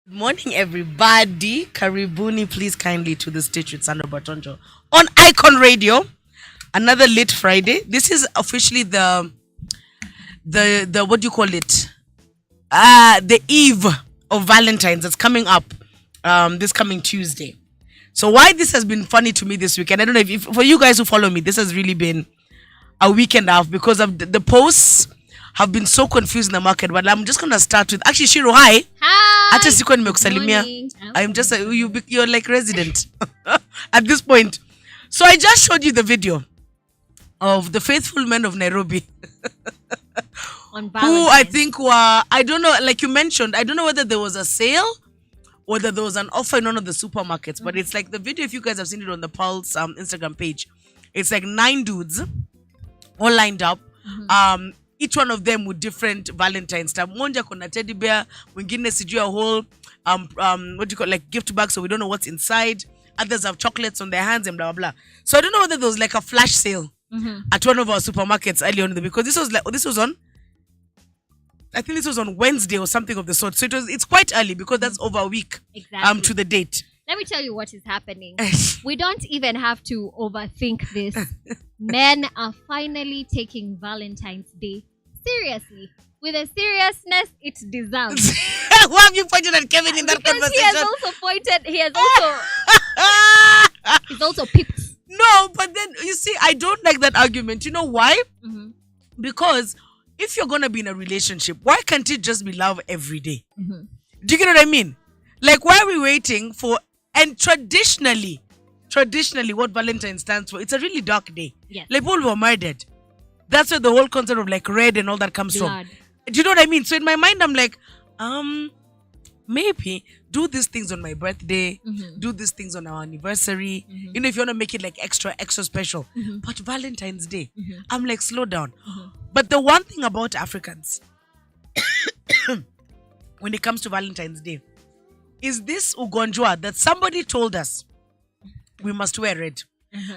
Morning, everybody. Karibuni, please kindly to the stage with Sandra Bartonjo on Icon Radio. Another late Friday. This is officially the what do you call it? The eve of Valentine's. That's coming up this coming Tuesday. So why this has been funny to me this weekend? I don't know if for you guys who follow me, this has really been a weekend off because of the posts have been so confused in the market. But I'm just gonna start with actually Shiro. Hi. Hi. Hata sikuwa nimekusalimia. I'm just you're like resident at this point. So I just showed you the video of the faithful men of Nairobi On who I think were, I don't know, like you mentioned, I don't know whether there was a sale or whether there was an offer in one of the supermarkets, but it's like the video, if you guys have seen it on the Pulse Instagram page, it's like 9 dudes all lined up. Each one of them with different Valentine's stuff. Monja kona teddy bear, mwingine sijui a whole what do you call, like gift bag, so we don't know what's inside. Others have chocolates on their hands and blah blah blah. So I don't know whether there was like a flash sale at one of our supermarkets earlier on because this was on, I think this was on Wednesday or something of the sort. So it's quite early because that's over a week Exactly. to the date. Let me tell you what is happening. We don't even have to overthink this. Men are finally taking Valentine's Day seriously, with a seriousness it deserves. Why have you pointed at Kevin in that Because conversation? he's also pipped. No, but then you see, I don't like that argument. You know why? Because if you're gonna be in a relationship, why can't it just be love every day? Do you get what I mean? Like, why are we waiting for? And traditionally, what Valentine stands for, it's a really dark day. Yes. Like, people were murdered. That's where the whole concept of like red and all that comes Blood. from. Do you know what I mean? So in my mind, I'm like, maybe do these things on my birthday, do these things on our anniversary. You know, if you want to make it like extra special. But Valentine's Day, I'm like, slow down. But the one thing about Africans, when it comes to Valentine's Day, is this ugonjwa that somebody told us we must wear red.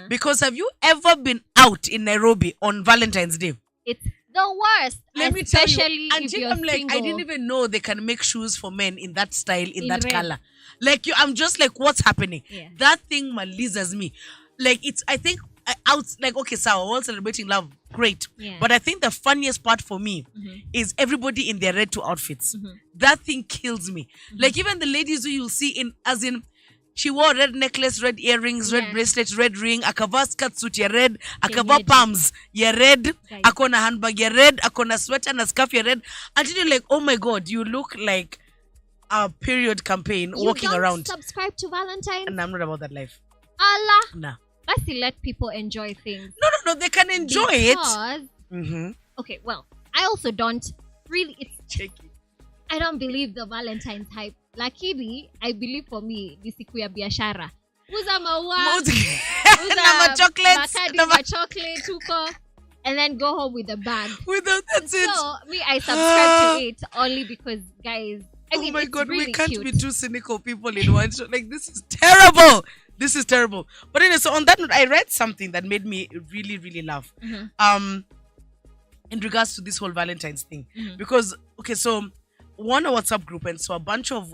Because have you ever been out in Nairobi on Valentine's Day? It's the worst. Let me tell you, especially if until you're I'm like, single. I didn't even know they can make shoes for men in that style, in that red. color. Like, I'm just like, what's happening? Yeah. That thing malizas me. Like, it's, I think, out, like, okay, so we're all celebrating love, great. Yeah. But I think the funniest part for me is everybody in their red 2 outfits. That thing kills me. Like, even the ladies who you'll see in, as in, she wore red necklace, red earrings, red bracelets, red ring, akava skirt suit ya red, akava palms ya red, Guys. akona handbag ya red, akona sweater and a scarf ya red. Until you're like, oh my God, you look like a period campaign You walking don't around. subscribe to Valentine's. And I'm not about that life. Allah. Nah. Let's let people enjoy things. No, they can enjoy Because, it. okay, well, I also don't really, Cheeky. I don't believe the Valentine's hype. Lakini, I believe for me, ni siku ya biashara. Uza maua, Nama chocolates. makadi, chocolate, huko, and then go home with a bag. Without that's it. So, me, I subscribe to it only because, guys, I Oh mean, my it's God, really we can't cute. be two cynical people in one show. Like, this is terrible. This is terrible. But anyway, so on that note, I read something that made me really, really laugh. In regards to this whole Valentine's thing. Because, okay, so one WhatsApp group, and so a bunch of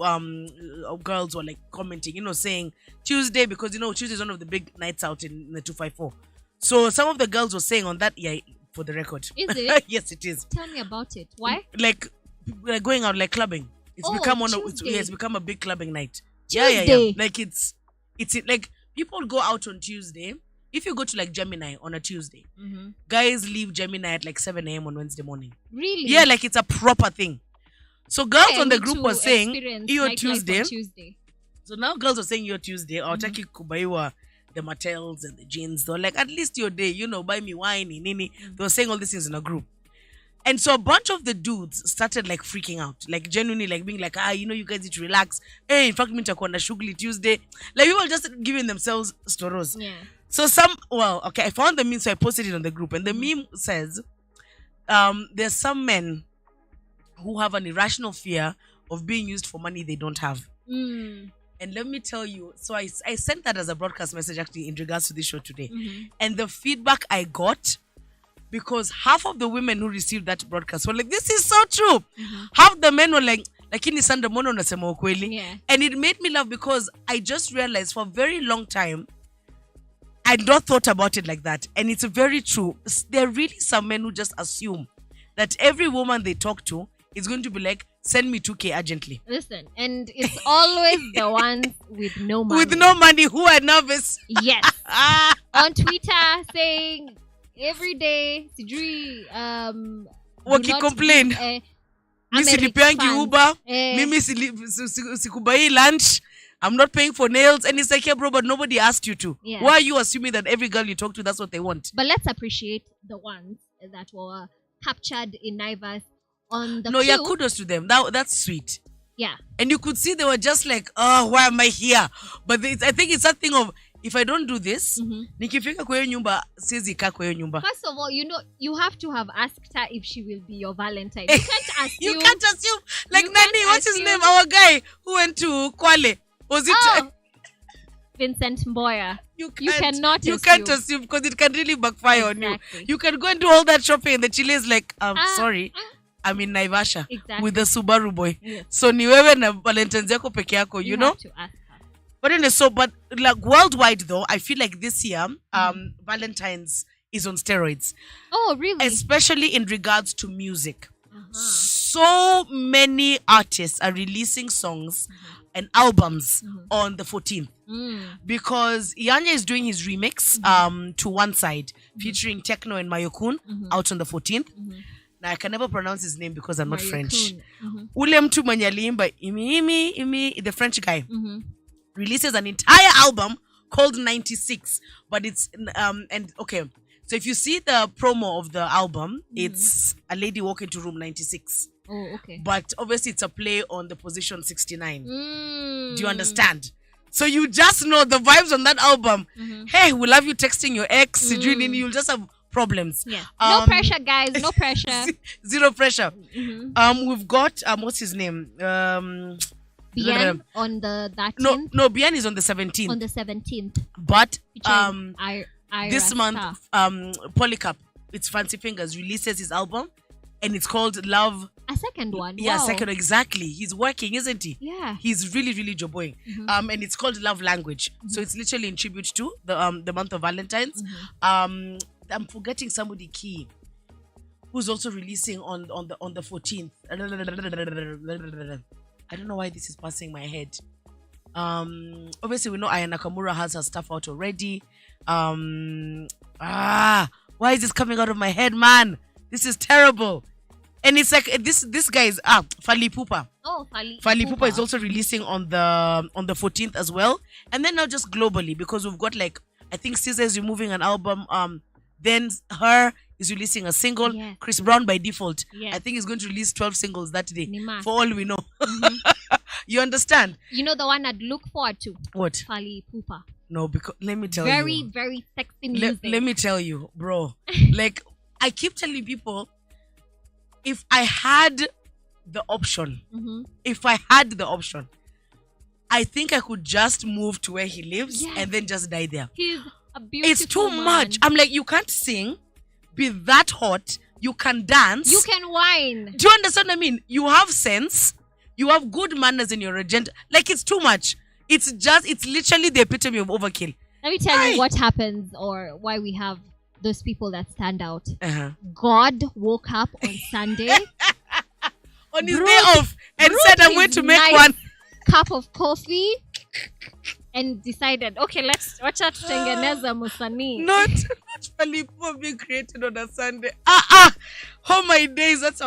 girls were like commenting, you know, saying Tuesday, because you know Tuesday is one of the big nights out in the 254. So some of the girls were saying on that, yeah, for the record. Is it? Yes, it is. Tell me about it. Why? Like going out, like clubbing. It's Oh, become Tuesday. it's become a big clubbing night. Tuesday. Yeah. Like it's like people go out on Tuesday. If you go to like Gemini on a Tuesday, guys leave Gemini at like 7 a.m. on Wednesday morning. Really? Yeah, like it's a proper thing. So girls I on the need group to were saying experience your nightlife on Tuesday. Tuesday. So now girls are saying your Tuesday or taki kubaiwa the Mattels and the jeans. They're like, at least your day, you know, buy me wine, nini. They were saying all these things in a group. And so a bunch of the dudes started like freaking out, like genuinely like being like, you know, you guys need to relax. Hey, in fact, me nitakuwa na shughuli Tuesday. Like people just giving themselves stories. Yeah. So I found the meme, so I posted it on the group. And the meme says, there's some men who have an irrational fear of being used for money they don't have. And let me tell you, so I sent that as a broadcast message actually in regards to this show today. And the feedback I got, because half of the women who received that broadcast were like, this is so true. Half the men were like, lakini Sandra mbona unasema ukweli? Yeah. And it made me laugh because I just realized for a very long time I'd not thought about it like that. And it's very true. There are really some men who just assume that every woman they talk to is going to be like, send me 2K urgently. Listen, and it's always the ones with no money. With no money who are nervous. Yes. On Twitter saying every day, sijui, wakicomplain. Mimi silipiangi Uber. Mimi sikubai lunch. I'm not paying for nails. And it's like, yeah, bro, but nobody asked you to. Yeah. Why are you assuming that every girl you talk to, that's what they want? But let's appreciate the ones that were captured in Naivas on the No, queue. yeah, kudos to them. That's sweet. Yeah. And you could see they were just like, oh, why am I here? But I think it's that thing of, if I don't do this, nikifika kwa hiyo nyumba, siwezi kaa kwa hiyo nyumba. First of all, you have to have asked her if she will be your Valentine. You can't assume. You can't assume. Like Nani, what's his name? Our guy who went to Kwale. Was it Vincent Mboya? You can't assume because it can really backfire on you. You can go and do all that shopping and the Chile is like, sorry, I'm in Naivasha with the Subaru boy. Yes. So ni wewe na Valentine's yako peke yako, you know? Have to ask her. But anyway, but like worldwide though, I feel like this year, Valentine's is on steroids. Oh, really? Especially in regards to music. So many artists are releasing songs and albums on the 14th because Yanya is doing his remix to One Side featuring Techno and Mayokun out on the 14th. Now I can never pronounce his name because I'm not French. Ule mtu mwenye aliimba imi the French guy releases an entire album called 96, but it's and okay. So if you see the promo of the album, it's a lady walking to room 96. Oh, okay. But obviously it's a play on the position 69. Do you understand? So you just know the vibes on that album. Hey, we love you texting your ex. You'll just have problems. Yeah. No pressure, guys. No pressure. Zero pressure. We've got what's his name? Bien on the 13th. No, Bien is on the 17th. On the 17th. But this Ira month, Star. Polycarp, it's Fancy Fingers, releases his album and it's called Love. A second one. Yeah, wow. second, exactly. He's working, isn't he? Yeah. He's really, really joboing. And it's called Love Language. So it's literally in tribute to the month of Valentine's. I'm forgetting somebody key who's also releasing on the 14th. I don't know why this is passing my head. Obviously we know Aya Nakamura has her stuff out already. Why is this coming out of my head, man? This is terrible. And it's like this guy is Fally Ipupa. Oh, Fally Ipupa is also releasing on the 14th as well. And then now just globally, because we've got like, I think SZA is removing an album. Then Her is releasing a single. Yeah. Chris Brown by default. Yeah. I think he's going to release 12 singles that day. Nima. For all we know. You understand? You know the one I'd look forward to? What? Fally Ipupa. No, because let me tell you. Very, very sexy music. Let me tell you, bro. Like, I keep telling people, if I had the option, I think I could just move to where he lives and then just die there. He's a beautiful It's too man. much. I'm like, you can't sing, be that hot, you can dance. You can whine. Do you understand what I mean? You have sense, you have good manners in your agenda. Like, it's too much. It's literally the epitome of overkill. Let me tell you what happens or why we have those people that stand out. God woke up on Sunday on his day off and said, I'm going to make one cup of coffee and decided, okay, let's watch out tengeneza musanii. Not Fally Ipupa being created on a Sunday. Oh my days. That's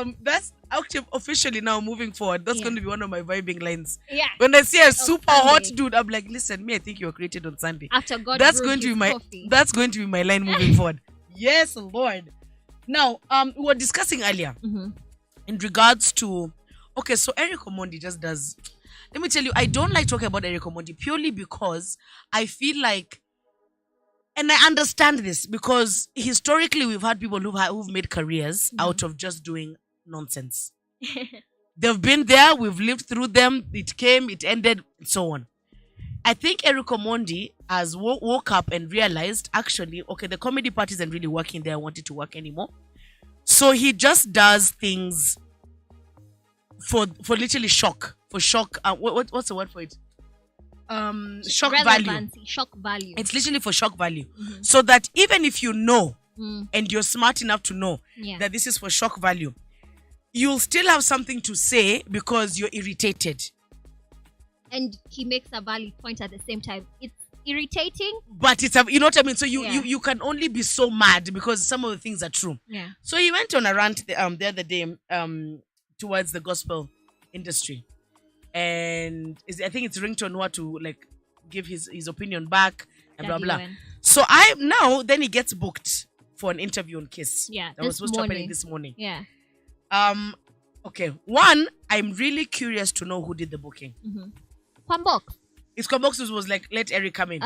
actually officially now moving forward. That's going to be one of my vibing lines. Yeah. When I see a super hot dude, I'm like, listen, me, I think you were created on Sunday. After God that's going to be coffee. That's going to be my line moving forward. Yes, Lord. Now, we were discussing earlier in regards to, okay, so Eric Omondi just does. Let me tell you, I don't like talking about Eric Omondi purely because I feel like, and I understand this because historically we've had people who've made careers out of just doing nonsense. They've been there, we've lived through them, it came, it ended, and so on. I think Eric Omondi has woke up and realized, actually, okay, the comedy part isn't really working there, I want it to work anymore. So he just does things for literally shock. For shock. What's the word for it? Shock value. Relevancy, shock value. It's literally for shock value. So that even if you know and you're smart enough to know that this is for shock value, you'll still have something to say because you're irritated. And he makes a valid point at the same time. It's irritating, but it's you know what I mean. So you can only be so mad because some of the things are true. Yeah. So he went on a rant the other day towards the gospel industry, and I think it's ringtone what to like give his opinion back and Daddy blah blah. Owen. So then he gets booked for an interview on Kiss. Yeah, that was supposed to happen this morning. Yeah. Okay. One, I'm really curious to know who did the booking. Kwambok. It's Kwambok was like, let Eric come in.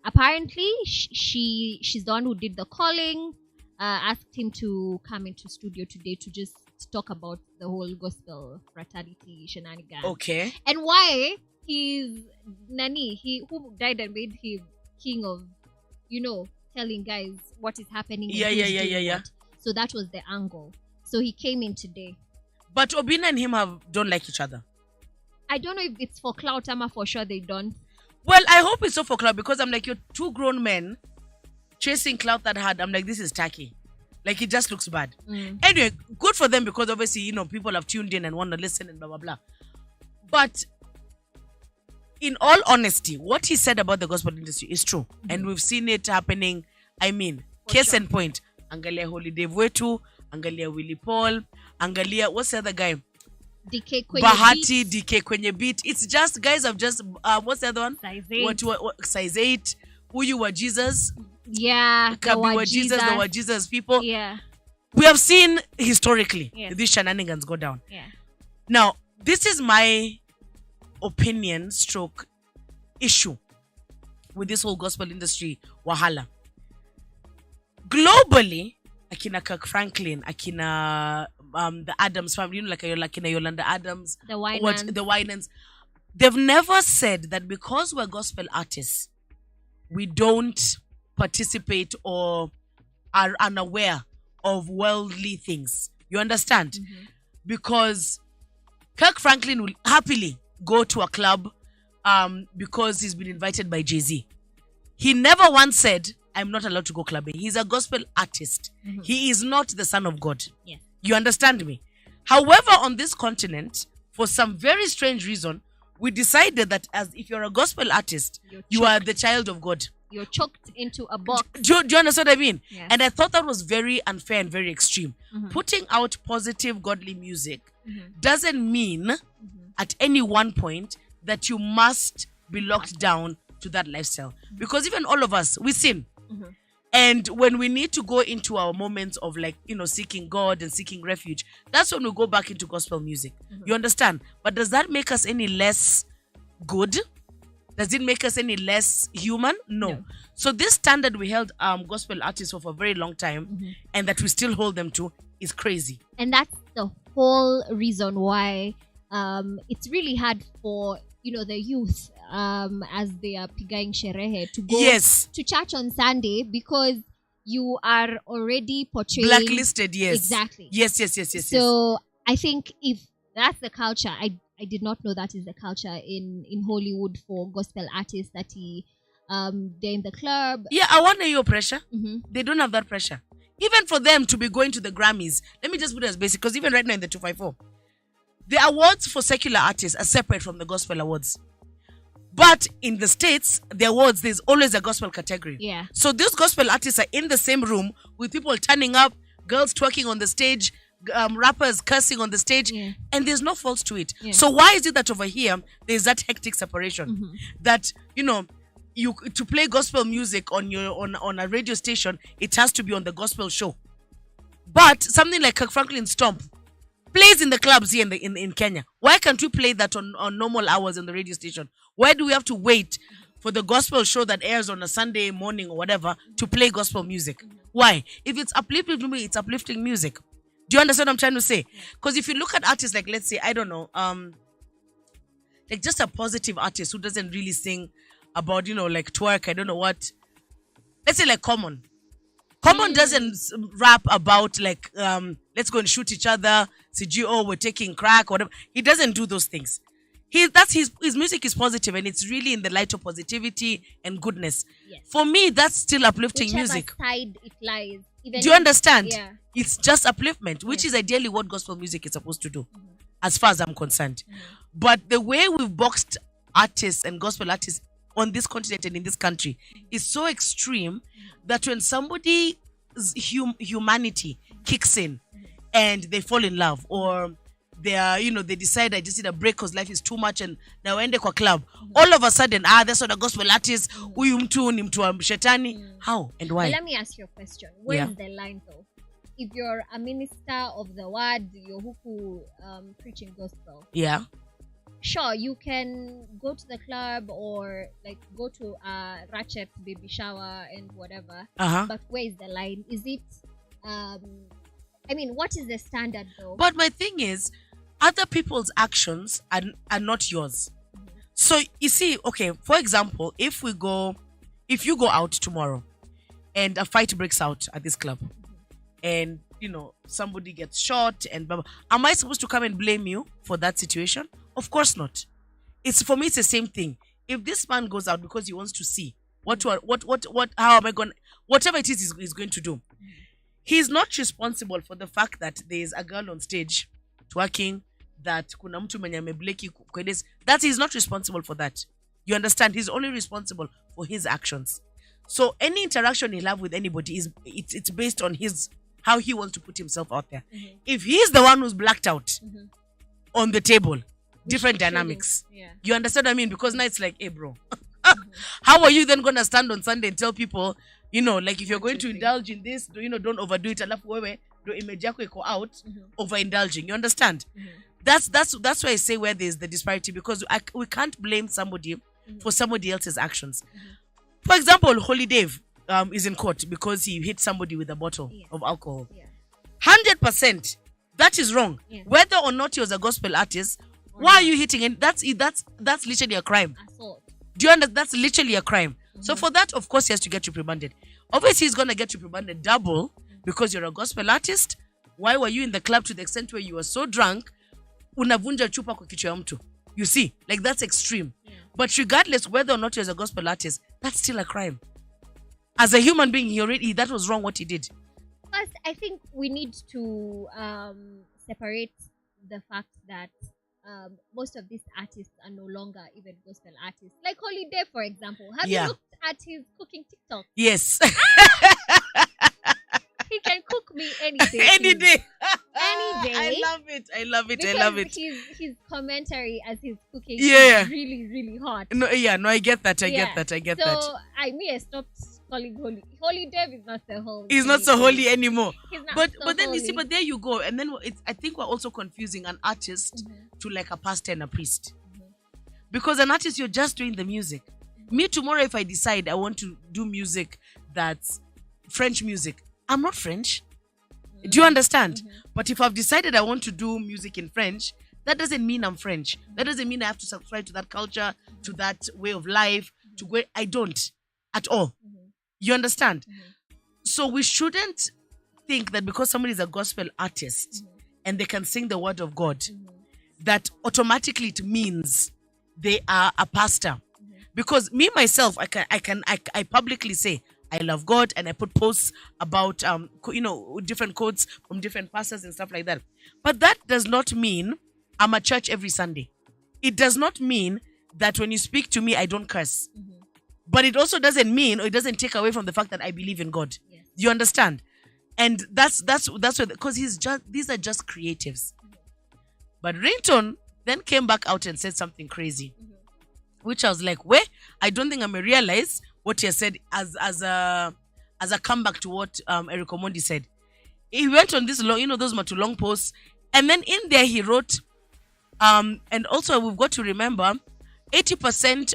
Apparently, she's the one who did the calling. Asked him to come into studio today to just talk about the whole gospel fraternity shenanigans. Okay. And why he's he who died and made him king of, telling guys what is happening. Yeah. So that was the angle. So he came in today. But Obina and him don't like each other. I don't know if it's for clout, Ama, for sure they don't. Well, I hope it's so for clout because I'm like, you're two grown men chasing clout that hard. I'm like, this is tacky. Like, it just looks bad. Anyway, good for them because obviously, people have tuned in and want to listen and blah, blah, blah. But in all honesty, what he said about the gospel industry is true. And we've seen it happening. I mean, case in point. Angalia Holiday Wetu, Angalia Willie Paul, Angalia, what's the other guy? DK Kwenye Bahati, Beat. DK Kwenye Beat. It's just guys have just what's the other one? Size 8. What size 8? Who you were Jesus? Yeah. Kabi were Jesus, the were Jesus people. Yeah. We have seen historically Yes. these shenanigans go down. Yeah. Now, this is my opinion stroke issue with this whole gospel industry wahala. Globally, akina Kirk Franklin, akina the Adams family, like akina Yolanda Adams, The Winans. the Winans, they've never said that because we're gospel artists, we don't participate or are unaware of worldly things. You understand? Because Kirk Franklin will happily go to a club because he's been invited by Jay-Z. He never once said, I'm not allowed to go clubbing. He's a gospel artist. He is not the son of God. Yes. You understand me? However, on this continent, for some very strange reason, we decided that as if you're a gospel artist, you are the child of God. You're choked into a box. Do you understand what I mean? Yes. And I thought that was very unfair and very extreme. Putting out positive, godly music doesn't mean at any one point that you must be locked down to that lifestyle. Because even all of us, we sin. And when we need to go into our moments of seeking God and seeking refuge, that's when we go back into gospel music. You understand? But does that make us any less good? Does it make us any less human? No. So this standard we held gospel artists for a very long time and that we still hold them to is crazy. And that's the whole reason why it's really hard for the youth as they are pigaing sherehe to go to church on Sunday because you are already portrayed blacklisted. Yes, exactly. Yes. So I think if that's the culture, I did not know that is the culture in Hollywood for gospel artists that they're in the club. Yeah, I wonder your pressure. They don't have that pressure. Even for them to be going to the Grammys, let me just put it as basic because even right now in the 254. The awards for secular artists are separate from the gospel awards. But in the States, the awards, there's always a gospel category. Yeah. So these gospel artists are in the same room with people turning up, girls twerking on the stage, rappers cursing on the stage, and there's no fault to it. Yeah. So why is it that over here, there's that hectic separation? That, you to play gospel music on a radio station, it has to be on the gospel show. But something like Kirk Franklin's Stomp plays in the clubs here in Kenya. Why can't we play that on normal hours on the radio station? Why do we have to wait for the gospel show that airs on a Sunday morning or whatever to play gospel music? Why? If it's uplifting to me, it's uplifting music. Do you understand what I'm trying to say? Because if you look at artists like, let's say, I don't know, like just a positive artist who doesn't really sing about, like twerk, I don't know what. Let's say like Common. Common doesn't rap about like let's go and shoot each other. CGO, we're taking crack, whatever. He doesn't do those things. That's his music is positive, and it's really in the light of positivity and goodness. Yes. For me, that's still uplifting Whichever music. side it lies. Even Do you understand? Yeah. It's just upliftment, which Yes. is ideally what gospel music is supposed to do, as far as I'm concerned. But the way we've boxed artists and gospel artists on this continent and in this country is so extreme that when somebody's humanity kicks in and they fall in love, or they are, they decide I just need a break because life is too much and now ende kwa club, all of a sudden, that's what a gospel artist, huyu mtu ni mtu wa shetani. How and why? But let me ask you a question. Where's the line though? If you're a minister of the word, you're huku preaching gospel. Yeah. Sure, you can go to the club or like go to a ratchet baby shower and whatever. But where is the line? Is it what is the standard though? But my thing is, other people's actions are not yours. So you see, okay, for example, if you go out tomorrow and a fight breaks out at this club, and somebody gets shot and blah, blah, am I supposed to come and blame you for that situation? Of course not. For me it's the same thing. If this man goes out because he wants to see how am I going, whatever it is he's going to do, he's not responsible for the fact that there is a girl on stage twerking, that kuna mtu mwenye amebleki kwenye, that he's not responsible for that. You understand? He's only responsible for his actions. So any interaction he'll have with anybody it's based on how he wants to put himself out there. If he's the one who's blacked out on the table, different dynamics. Yeah. You understand what I mean? Because now it's like, hey bro, how are you then gonna stand on Sunday and tell people, like if you're going to indulge in this, don't overdo it, alafu wewe do image yako iko out overindulging. You understand? That's why I say where there's the disparity, because we can't blame somebody for somebody else's actions. For example, Holy Dave is in court because he hit somebody with a bottle of alcohol. 100%. That is wrong. Whether or not he was a gospel artist, why are you hitting him? That's literally a crime. Assault. Do you understand? That's literally a crime. So for that, of course, he has to get reprimanded. Obviously, he's going to get reprimanded double because you're a gospel artist. Why were you in the club to the extent where you were so drunk? Unavunja chupa kwa kichwa ya mtu. You see, like that's extreme. But regardless whether or not you're a gospel artist, that's still a crime. As a human being, that was wrong what he did. First, I think we need to separate the fact that most of these artists are no longer even gospel artists. Like Holiday, for example. Have you looked at his cooking TikTok? Yes. He can cook me any day. Any day. Any day. I love it. His commentary as he's cooking is really, really hot. No, I get that. I get that. So I stopped calling Holy. Holy Dev is not so holy. He's not so holy anymore. He's not but so then holy. you see, but there you go. And then I think we're also confusing an artist to like a pastor and a priest. Because an artist, you're just doing the music. Me tomorrow, if I decide I want to do music that's French music, I'm not French. Do you understand? But if I've decided I want to do music in French, that doesn't mean I'm French. That doesn't mean I have to subscribe to that culture, to that way of life, to where I don't at all. You understand? So we shouldn't think that because somebody is a gospel artist and they can sing the word of God, that automatically it means they are a pastor. Because me myself, I publicly say I love God, and I put posts about different quotes from different pastors and stuff like that. But that does not mean I'm at church every Sunday. It does not mean that when you speak to me I don't curse. But it also doesn't mean, or it doesn't take away from the fact that I believe in God. Yes. You understand? And that's where, because these are just creatives. But Ringtone then came back out and said something crazy, which I was like, wait, I don't think I'm gonna realize what he said as a comeback to what Eric Omondi said. He went on this long, those long posts, and then in there he wrote, and also we've got to remember, 98%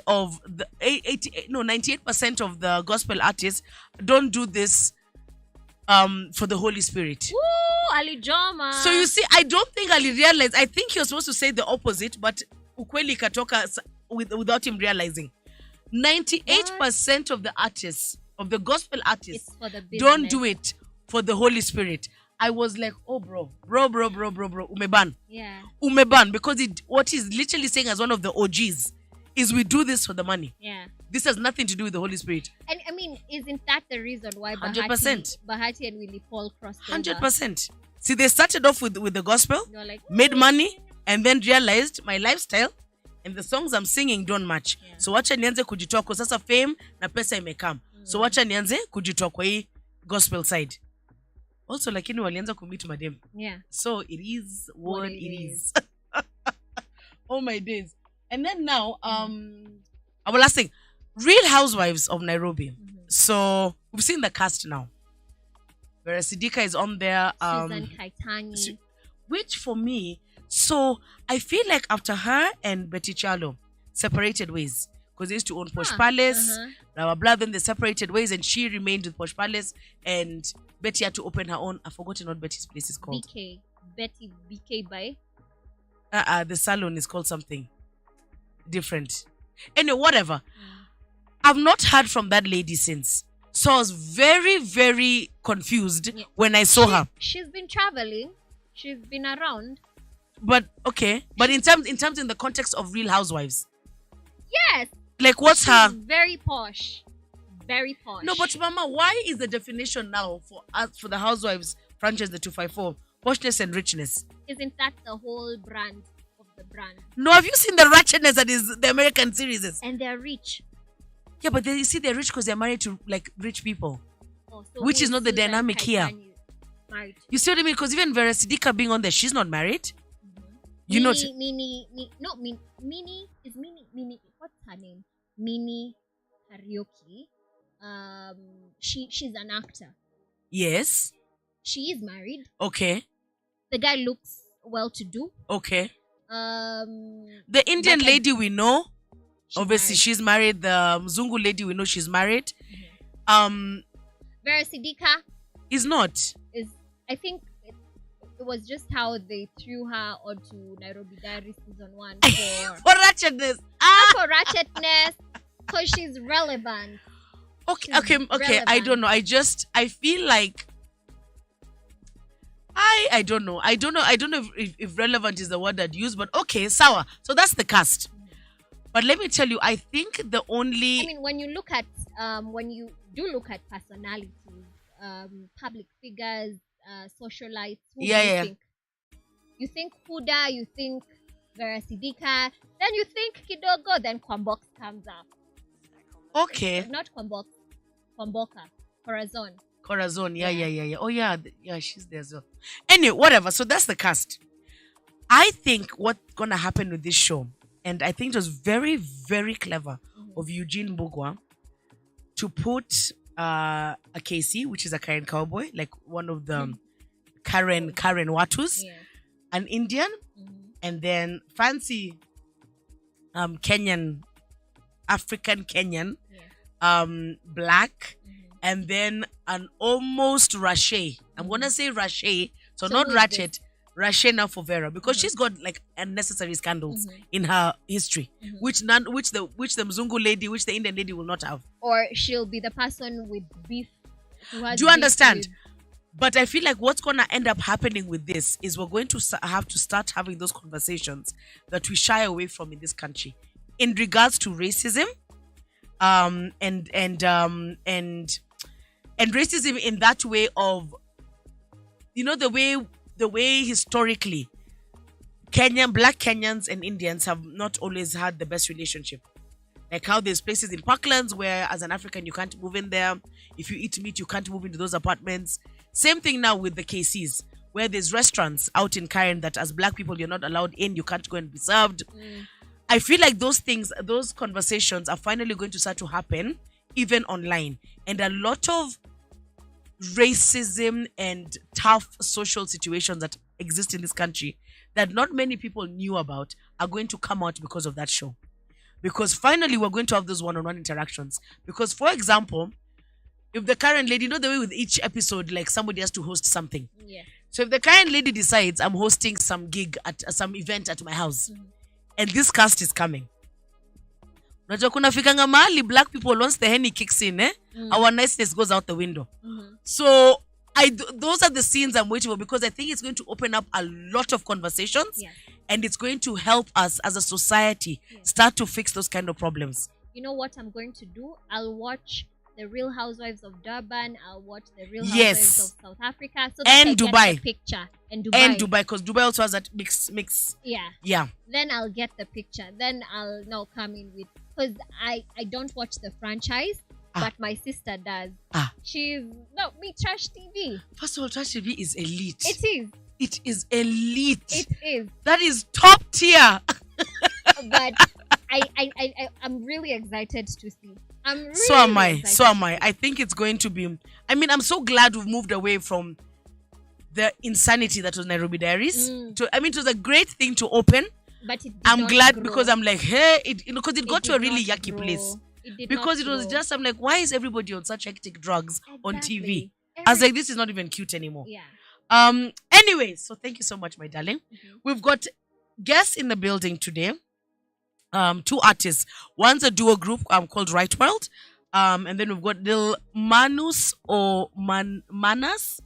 of the gospel artists don't do this for the Holy Spirit. Woo, alijoma. So you see, I don't think Ali realized. I think he was supposed to say the opposite, but ukweli katoka without him realizing. 98% of the artists of the gospel artists It's for the business. don't do it for the Holy Spirit. I was like, oh bro, umeban. Yeah. Umeban, because what he's literally saying as one of the OGs is we do this for the money. Yeah. This has nothing to do with the Holy Spirit. And I mean, isn't that the reason why 100%. Bahati and Willie Paul crossed over? 100%. See, they started off with the gospel, They were like, made money, and then realized my lifestyle and the songs I'm singing don't match. Yeah. So wacha nianze kujitoa kwa sasa fame na pesa imekam. So wacha nianze kujitoa kwa hii gospel side. Also, lakini walianza kumit madem. Yeah. So it is what it is. Oh my days. And then now, our last thing, Real Housewives of Nairobi. So we've seen the cast now. Vera Sidika is on there. Susan Kaitani. Which for me, so I feel like after her and Betty Chalo separated ways, because they used to own Posh Palace, blah blah blah. Then they separated ways, and she remained with Posh Palace, and Betty had to open her own. I've forgotten what Betty's place is called. BK by. The salon is called something different. Anyway, whatever. I've not heard from that lady since. So I was very, very confused when I saw her. She's been traveling. She's been around. But okay. But in terms in the context of Real Housewives. Yes. Like what's her very posh. Very posh. No, but Mama, why is the definition now for us for the Housewives franchise the 254? Poshness and richness. Isn't that the whole brand of the brand? No, have you seen the ratchetness that is the American series? And they're rich. Yeah, but you see they're rich because they're married to like rich people. Oh, so which is not the dynamic here. Married. You see what I mean? Because even Vera Sidika being on there, she's not married. You know, Mini, what's her name? Mini Karaoke. She's an actor. Yes. She is married. Okay. The guy looks well-to-do. Okay. The Indian lady we know, obviously she's married. The Mzungu lady we know she's married. Vera Sidika is not. I think it was just how they threw her onto Nairobi Diaries season 1 for ratchetness. For ratchetness, because she's relevant. Okay. Relevant. I don't know. I feel like I don't know. I don't know if relevant is the word I'd use, but okay, sour. So that's the cast. But let me tell you, I think the only... I mean, when you look at, when you do look at personalities, public figures, socialites, who do you think? You think Huda, you think Vera Sidika, then you think Kidogo, then Kwambox comes up. Okay. Not Kwambox, Kwamboka, Corazon, yeah. Oh yeah, she's there as well. Anyway, whatever. So that's the cast. I think what's gonna happen with this show, and I think it was very, very clever of Eugene Bugwa to put a KC, which is a Karen cowboy, like one of the Karen Watus, an Indian, and then fancy Kenyan, African Kenyan, black, and then an almost Rashe. I'm gonna say Rashe, so not Ratchet. Rashe now for Vera, because she's got like unnecessary scandals in her history, which the Mzungu lady, which the Indian lady will not have. Or she'll be the person with beef. Do you understand? But I feel like what's gonna end up happening with this is we're going to have to start having those conversations that we shy away from in this country, in regards to racism, and racism in that way of, you know, the way historically Black Kenyans and Indians have not always had the best relationship. Like how there's places in Parklands where as an African you can't move in there. If you eat meat, you can't move into those apartments. Same thing now with the KCs, where there's restaurants out in Karen that as Black people you're not allowed in, you can't go and be served. I feel like those conversations are finally going to start to happen even online. And a lot of racism and tough social situations that exist in this country that not many people knew about are going to come out because of that show. Because finally we're going to have those one-on-one interactions. Because, for example, if the current lady, you know the way with each episode, like somebody has to host something. Yeah. So if the current lady decides I'm hosting some gig at some event at my house, and this cast is coming, Unajua kuna fikanga mahali black people once the henny kicks in, our niceness goes out the window. So those are the scenes I'm waiting for, because I think it's going to open up a lot of conversations, and it's going to help us as a society start to fix those kind of problems. You know what I'm going to do? I'll watch The Real Housewives of Durban. I'll watch The Real Housewives of South Africa. So that and I Dubai. Get the picture. And Dubai, because Dubai also has that mix. Yeah. Then I'll get the picture. Then I'll now come in with, because I don't watch the franchise. But my sister does. She's Trash TV. First of all, Trash TV is elite. It is. It is elite. It is. That is top tier. But I'm really excited to see. So am I. I think it's going to be. I mean, I'm so glad we've moved away from the insanity that was Nairobi Diaries. It was a great thing to open. But I'm glad because I'm like, hey, because it got to a really yucky place. Because it was just, I'm like, why is everybody on such hectic drugs on TV? I was like, this is not even cute anymore. Yeah. Anyway, so thank you so much, my darling. We've got guests in the building today. 2 artists. One's a duo group called Right World. And then we've got little Manus or Manus.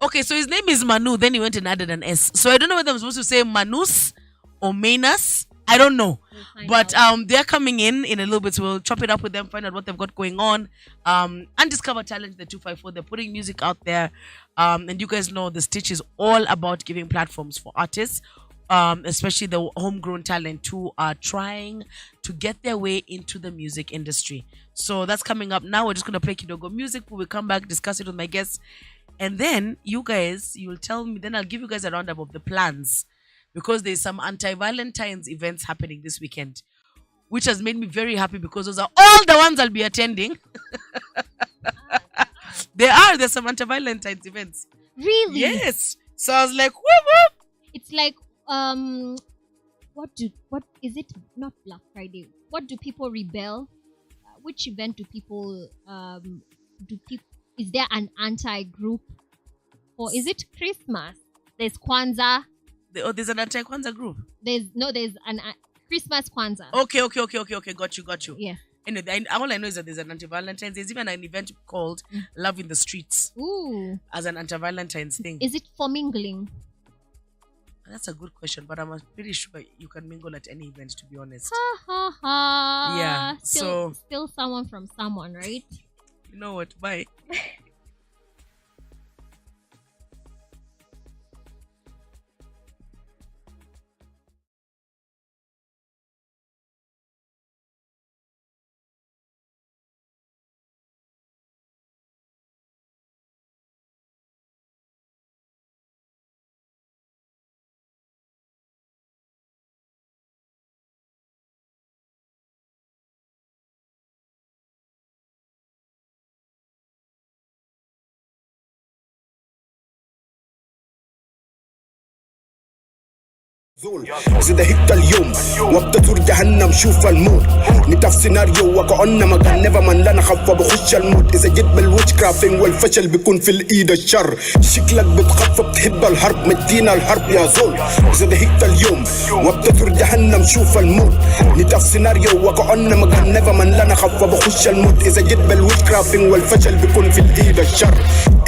Okay, so his name is Manu. Then he went and added an S. So I don't know whether I'm supposed to say Manus or Manus. I don't know. But they're coming in a little bit, so we'll chop it up with them, find out what they've got going on, and discover talent. The 254, they're putting music out there, and you guys know the Stitch is all about giving platforms for artists, especially the homegrown talent who are trying to get their way into the music industry. So that's coming up now. We're just going to play Kidogo music. We'll come back, discuss it with my guests, and then you will tell me, then I'll give you guys a roundup of the plans, because there's some anti-Valentine's events happening this weekend, which has made me very happy, because those are all the ones I'll be attending. There's some anti-Valentine's events. Really? Yes. So I was like, whoop. It's like, what is it? Not Black Friday. What do people rebel? Which event do people, is there an anti-group? Or is it Christmas? There's Kwanzaa. There's an anti-Kwanzaa group. There's an Christmas Kwanzaa. Okay. Got you. Yeah. Anyway, all I know is that there's an anti-Valentine's. There's even an event called Love in the Streets. Ooh. As an anti-Valentine's thing. Is it for mingling? That's a good question, but I'm pretty sure you can mingle at any event, to be honest. Yeah. Still someone from someone, right? You know what? Bye. زي هيك اليوم وبتزور جهنم شوف المود نتف سيناريو وكأننا مكان نيفر مان لا نخاف وبخش المود إذا جيت بالويتش كرافينج والفشل بيكون في الإيد الشر شكلك بتخاف بتحب الحرب مدينا الحرب يا زول زي هيك اليوم وبتزور جهنم شوف المود نتف سيناريو وكأننا مكان نيفر مان لا نخاف وبخش المود إذا جيت بالويتش كرافينج والفشل بيكون في الإيد الشر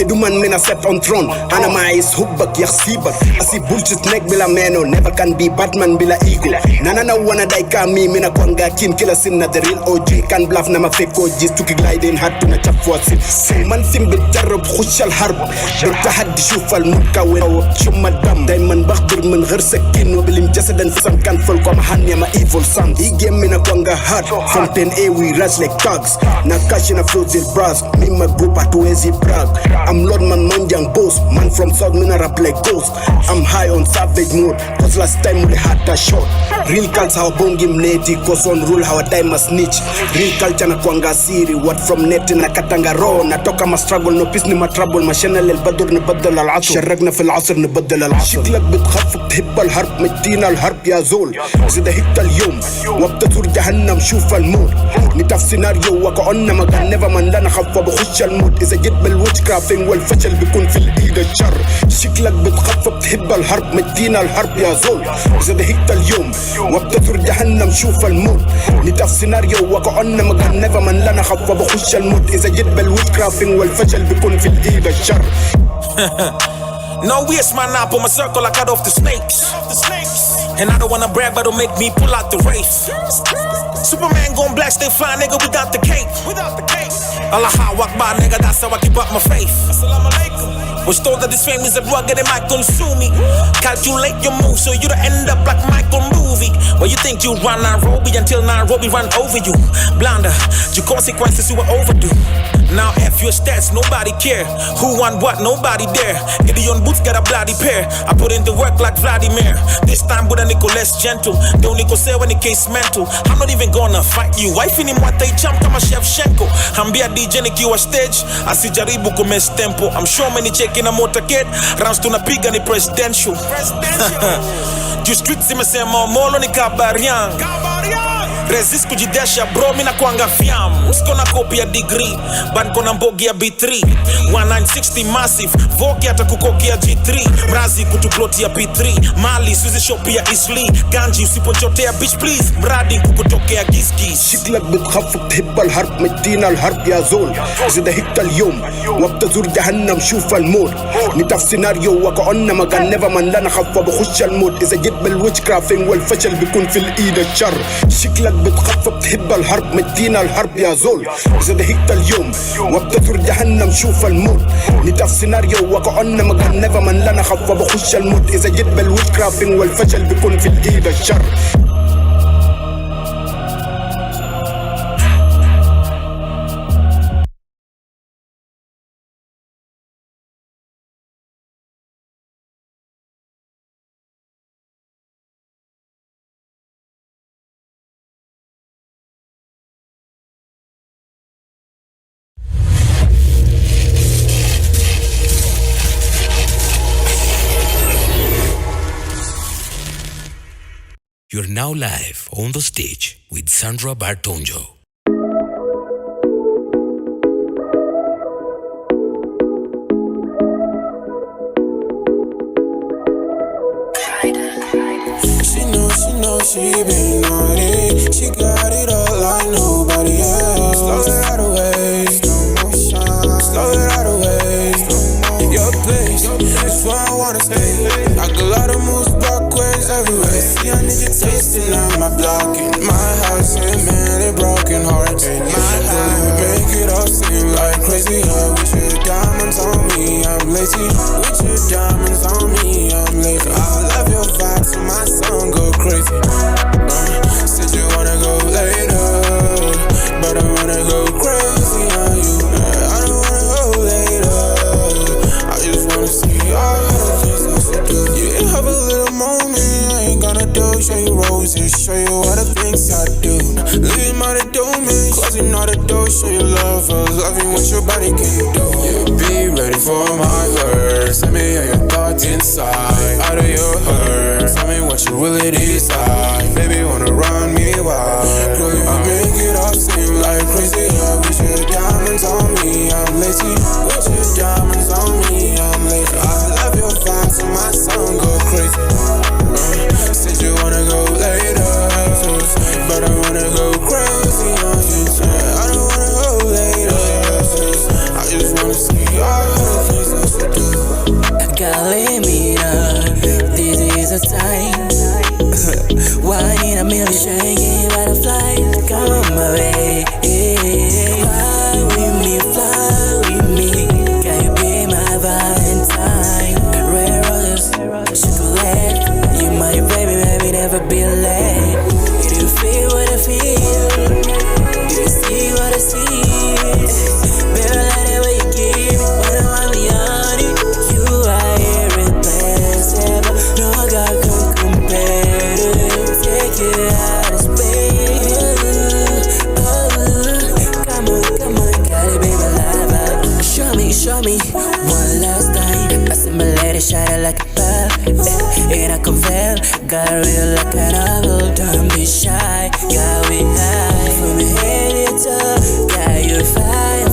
إدومان من set on throne أنا ما عايز حبك يخسيبك أسيب bullshit neck بلا مانو never can be Batman bila ego Nana wana daika mi mina kwanga kin kila sinna the real OG Can bluff na ma fake OGs tuki gliding hard tuna chafwa sin Man sim بتجرب خش الحرب بالتحدي شوف الملكة وين شم الدم دايما بخبر من غير سكين وبلم جسدا في سم كان فلكو محني ما evil son يجي mina kwanga hard From 10A we rush like thugs Nakashi na frozen bras Me my group hatuwezi brag I'm Lord man young boss Man from South mina rap like ghost I'm high on savage mode Cause last time we had a shot Real culture how bongi mneti Cause on rule how a time a snitch Real culture na kwanga siri What from neti na katanga raw Natoka ma struggle no peace ni ma trouble ما شنا للبدر نبدل العصر شرقنا في العصر نبدل العصر شكلك بتخاف بتحب الحرب مدينا الحرب يا زول زي هيك اليوم وبتزور جهنم شوف المود نتف سيناريو وكأننا مكان نيفر مان لا نخاف وبخش المود إذا جيت بالويتش كرافينج والفشل بيكون في الإيد الشر شكلك بتخاف بتحب الحرب مدينا الحرب يا زول زول إذا ضحكت اليوم وبتثر جهنم شوف الموت نتاف سيناريو وكأن مكان نيفر من لنا خف بخش الموت إذا جيت بالويت كرافينج والفشل بيكون في الإيد الشر. No waste man up on my circle, I cut off the snakes. And I don't wanna brag, but it'll make me pull out the race. Superman gon' black, stay fly, nigga, we got the cake. Allah Akbar, nigga, that's how I keep up my faith. Assalamu alaikum. Was told that this fame is a drug and it might consume me. Calculate your moves so you don't end up like Michael movie. Well, you think you run Nairobi until Nairobi run over you. Blunder, your consequences you were overdue. Now F your stats, nobody care. Who won what, nobody dare. Gideon Boots got a bloody pair. I put in the work like Vladimir. This time with a nickel less gentle. Don't nickel say when the case mental. I'm not even gonna fight you. Wife in him what they jump kama Shevchenko. I'm be a DJ nikiwa stage. Asijaribu kumes tempo. I'm sure many checking a motorcade. Rounds tunapiga ni presidential. Juu street zimesema molo ni kabarian. Resist kujidesha bro mina kuanga fiam. Usko na copy a degree ban kona mbogi ya B3 1960 massive Voki hata kukokia G3 Mrazi kutuplotia P3 Mali suzi shopi ya Isli Ganji usipochotea bitch please Mradi kukutokea gizgiz شكلك بتخف تحب الحرب مدينا الحرب يا زول إذا ضحكت اليوم وبتزور جهنم شوف الموت نتاف سيناريو وكأن مكان نيفر من لنا خف بخش الموت إذا جيت بالويتش كرافينج والفشل بيكون في الإيد الشر شكلك بتخف بتحب الحرب مدينا الحرب يا زول إذا ضحكت اليوم وبتثر جهنم شوف الموت نتاف سيناريو وكأن مكان نيفر من لنا خف بخش الموت إذا جيت بالويت كرافينج والفشل بيكون في الإيد الشر. You're now live on the stage with Sandra Bartonjo. She been naughty. She got it all like nobody else. Slow it out of way, slow motion. Slow it out of way, your place, that's where I wanna stay. Like a lot of moves backwards everywhere. See a nigga tasting on my block in my house, and man, they broken hearts. My life make it all seem like crazy. With your diamonds on me, I'm lazy. With your diamonds on me, I'm lazy. I love your vibe, so my song go crazy. Said you wanna go later, but I wanna go crazy on you. I don't wanna go later. I just wanna see all the things that you do. You have a little moment, I ain't gonna do. Show you roses, show you all the things I do. Living by the domain, closing all the doors. Show you love, loving what your body can do. You be ready for my hurt. Tell me all your thoughts inside, out of your hurt. Tell me what you really decide. Baby, wanna run me wild. Girl, you make it all seem like crazy. With your diamonds on me, I'm lazy. With your diamonds on me, I'm lazy. I love your vibe, so my song go crazy. Said you wanna go later, but I wanna go crazy on you. I don't wanna go later, I just wanna see all the things that you do. Galimina, this is a time. One in a million, shaking butterflies. Come on, my way. Fly with me, fly with me. Can you be my Valentine? Red roses, chocolate. You my baby, baby, never be late. Do you feel what I feel? Do you see what I see? Baby, like the way you give me when I'm beyond it. You are irreplaceable. No God can compare to you. Take you out of space. Come on, gotta be my life. Show me one last time. I see my lady shining like a pearl. And I confess, got real like a novel. Don't be shy, got we high. From head to toe, got you fire.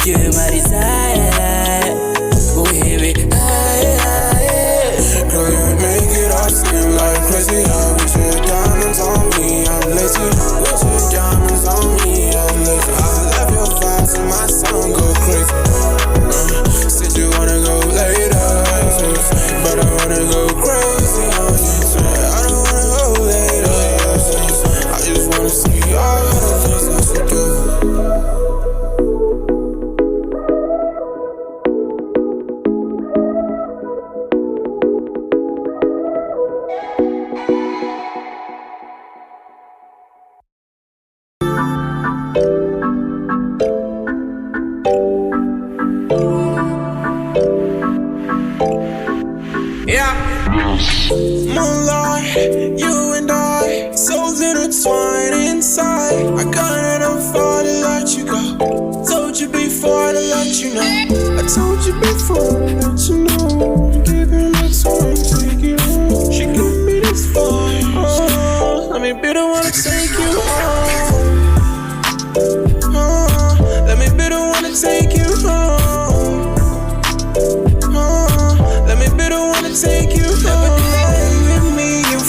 You're my desire. Girl, you make it diamonds on me, I'm lazy. I love your vibes and my sound go crazy. Said you wanna go later, but I wanna go crazy on you. I don't wanna go later, I just wanna see all of the things that you do. Moonlight, you and I, souls intertwined inside. I got it far to let you go. Told you before to let you know. I told you before to let you know. Give her my time, take it home. She got me this far. Let me be the one to take you home. Let me be the one to take you home. Let me be the one to take you home.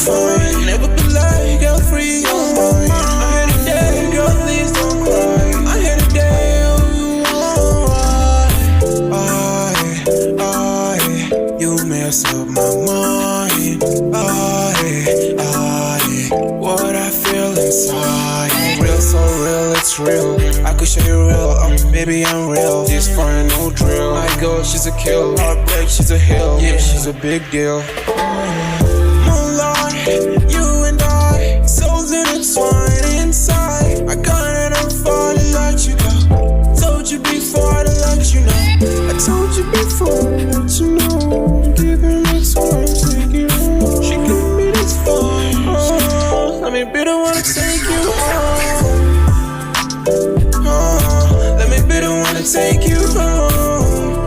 Fine. Never be like, girl, free your mind. I hear the day, girl, please don't cry. I hear the day, you mess up my mind. What I feel inside. Real, so real, it's real. I could show you real, baby, I'm real. This fine, no drill. My girl, she's a kill. Heartbreak, she's a hill. Yeah, she's a big deal. You and I, souls intertwined inside. I got it far to let you go. Told you before to let you know. I told you before to let you know. Give her my time, take it home. She got me this far. Let me be the one to take you home. Let me be the one to take you home.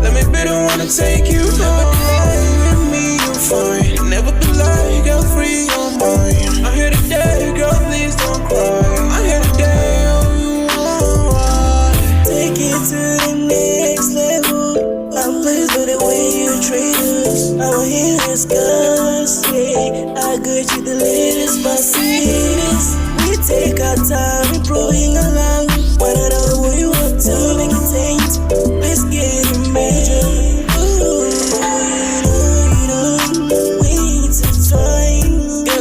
Let me be the one to take you home. Fine. Never be like, girl, free your mind. I hear the day, girl, please don't cry. I hear the day, take it to the next level. I'm pleased with the way you treat us. Our healers, cause I got you the latest Mercedes. We take our time improving along. Why not all we want to make it taint? Let's get it major.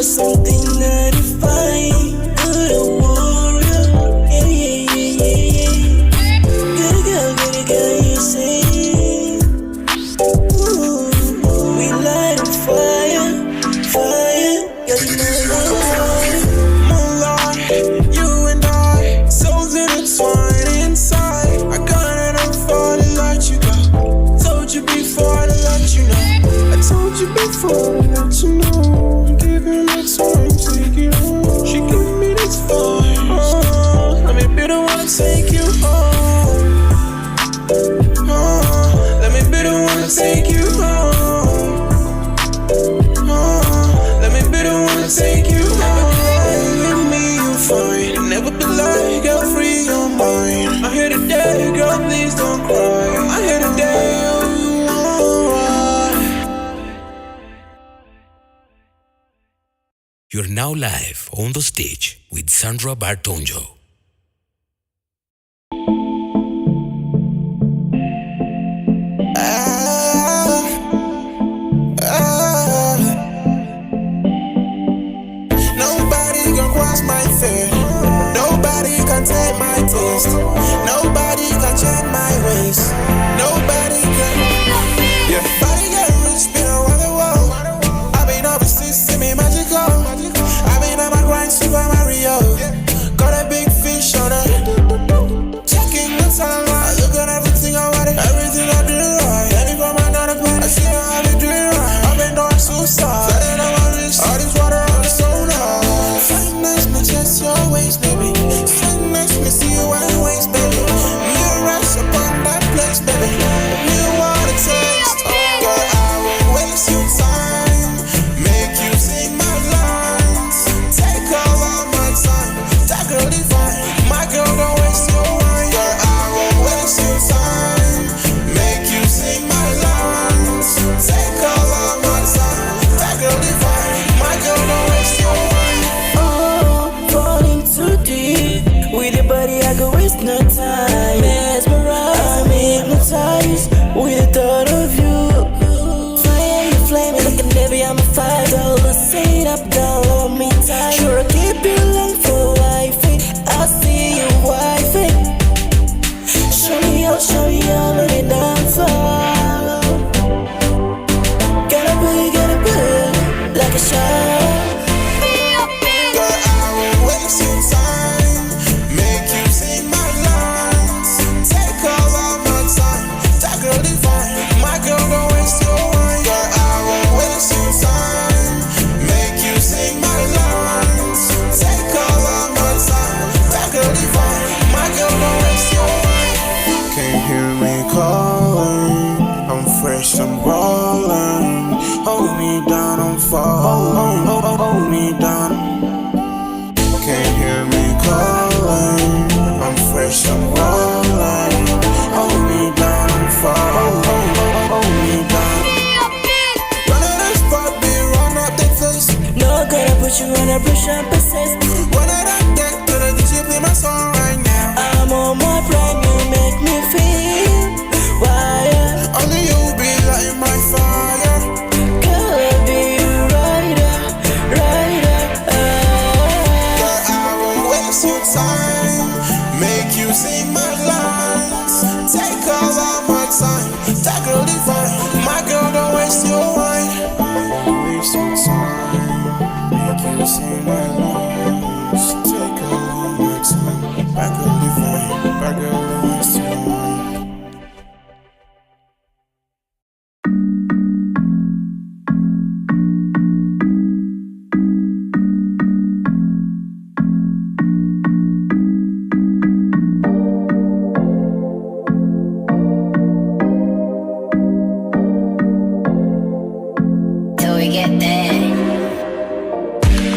Something that define good old warrior. Yeah. Good girl, you say. We light a fire. You're the moonlight, you and I, souls intertwined inside. I got it far to let you go. Told you before to let you know. I told you before to let you know. Time, take it home. She got me this far. Let me be the one to take you home. Let me be the one to take you home. Let me be the one to take you home. With me, you fine. Never be like, girl, free your mind. I hear the day, girl, please don't cry. I hear the day. You're now live on the stage with Sandra Bartonjo. Nobody can cross my fear. Nobody can take my taste. Nobody can change my ways. Nobody can. Yeah, body get rich, been around the world. I've been overseas, see me magical. I've been on my grind, Super Mario. Got a big fish on it. Checking the sunlight. Look at everything I wanted. Everything I do right. Every from another planet. I see how they do it right. I've been doing suicide. Setting on my wrist. All this water on the soda. Fine nice, me chest your waist, baby. Fine nice, me see you and waist, baby. Me a rush upon that place, baby. Me want a taste. Under pressure persist. When I don't get to the DJ, play my song right now. I'm on my prime, you make me feel wired. Only you be lighting my fire. Girl, I'll be your rider, rider. But I won't waste your time. Make you sing my lines. Take all of my time. That girl divine. My girl, don't waste your wine. Waste your time. Make you sing my lines. Take all of my time. My girl divine. My girl, don't waste your wine. Till we get there.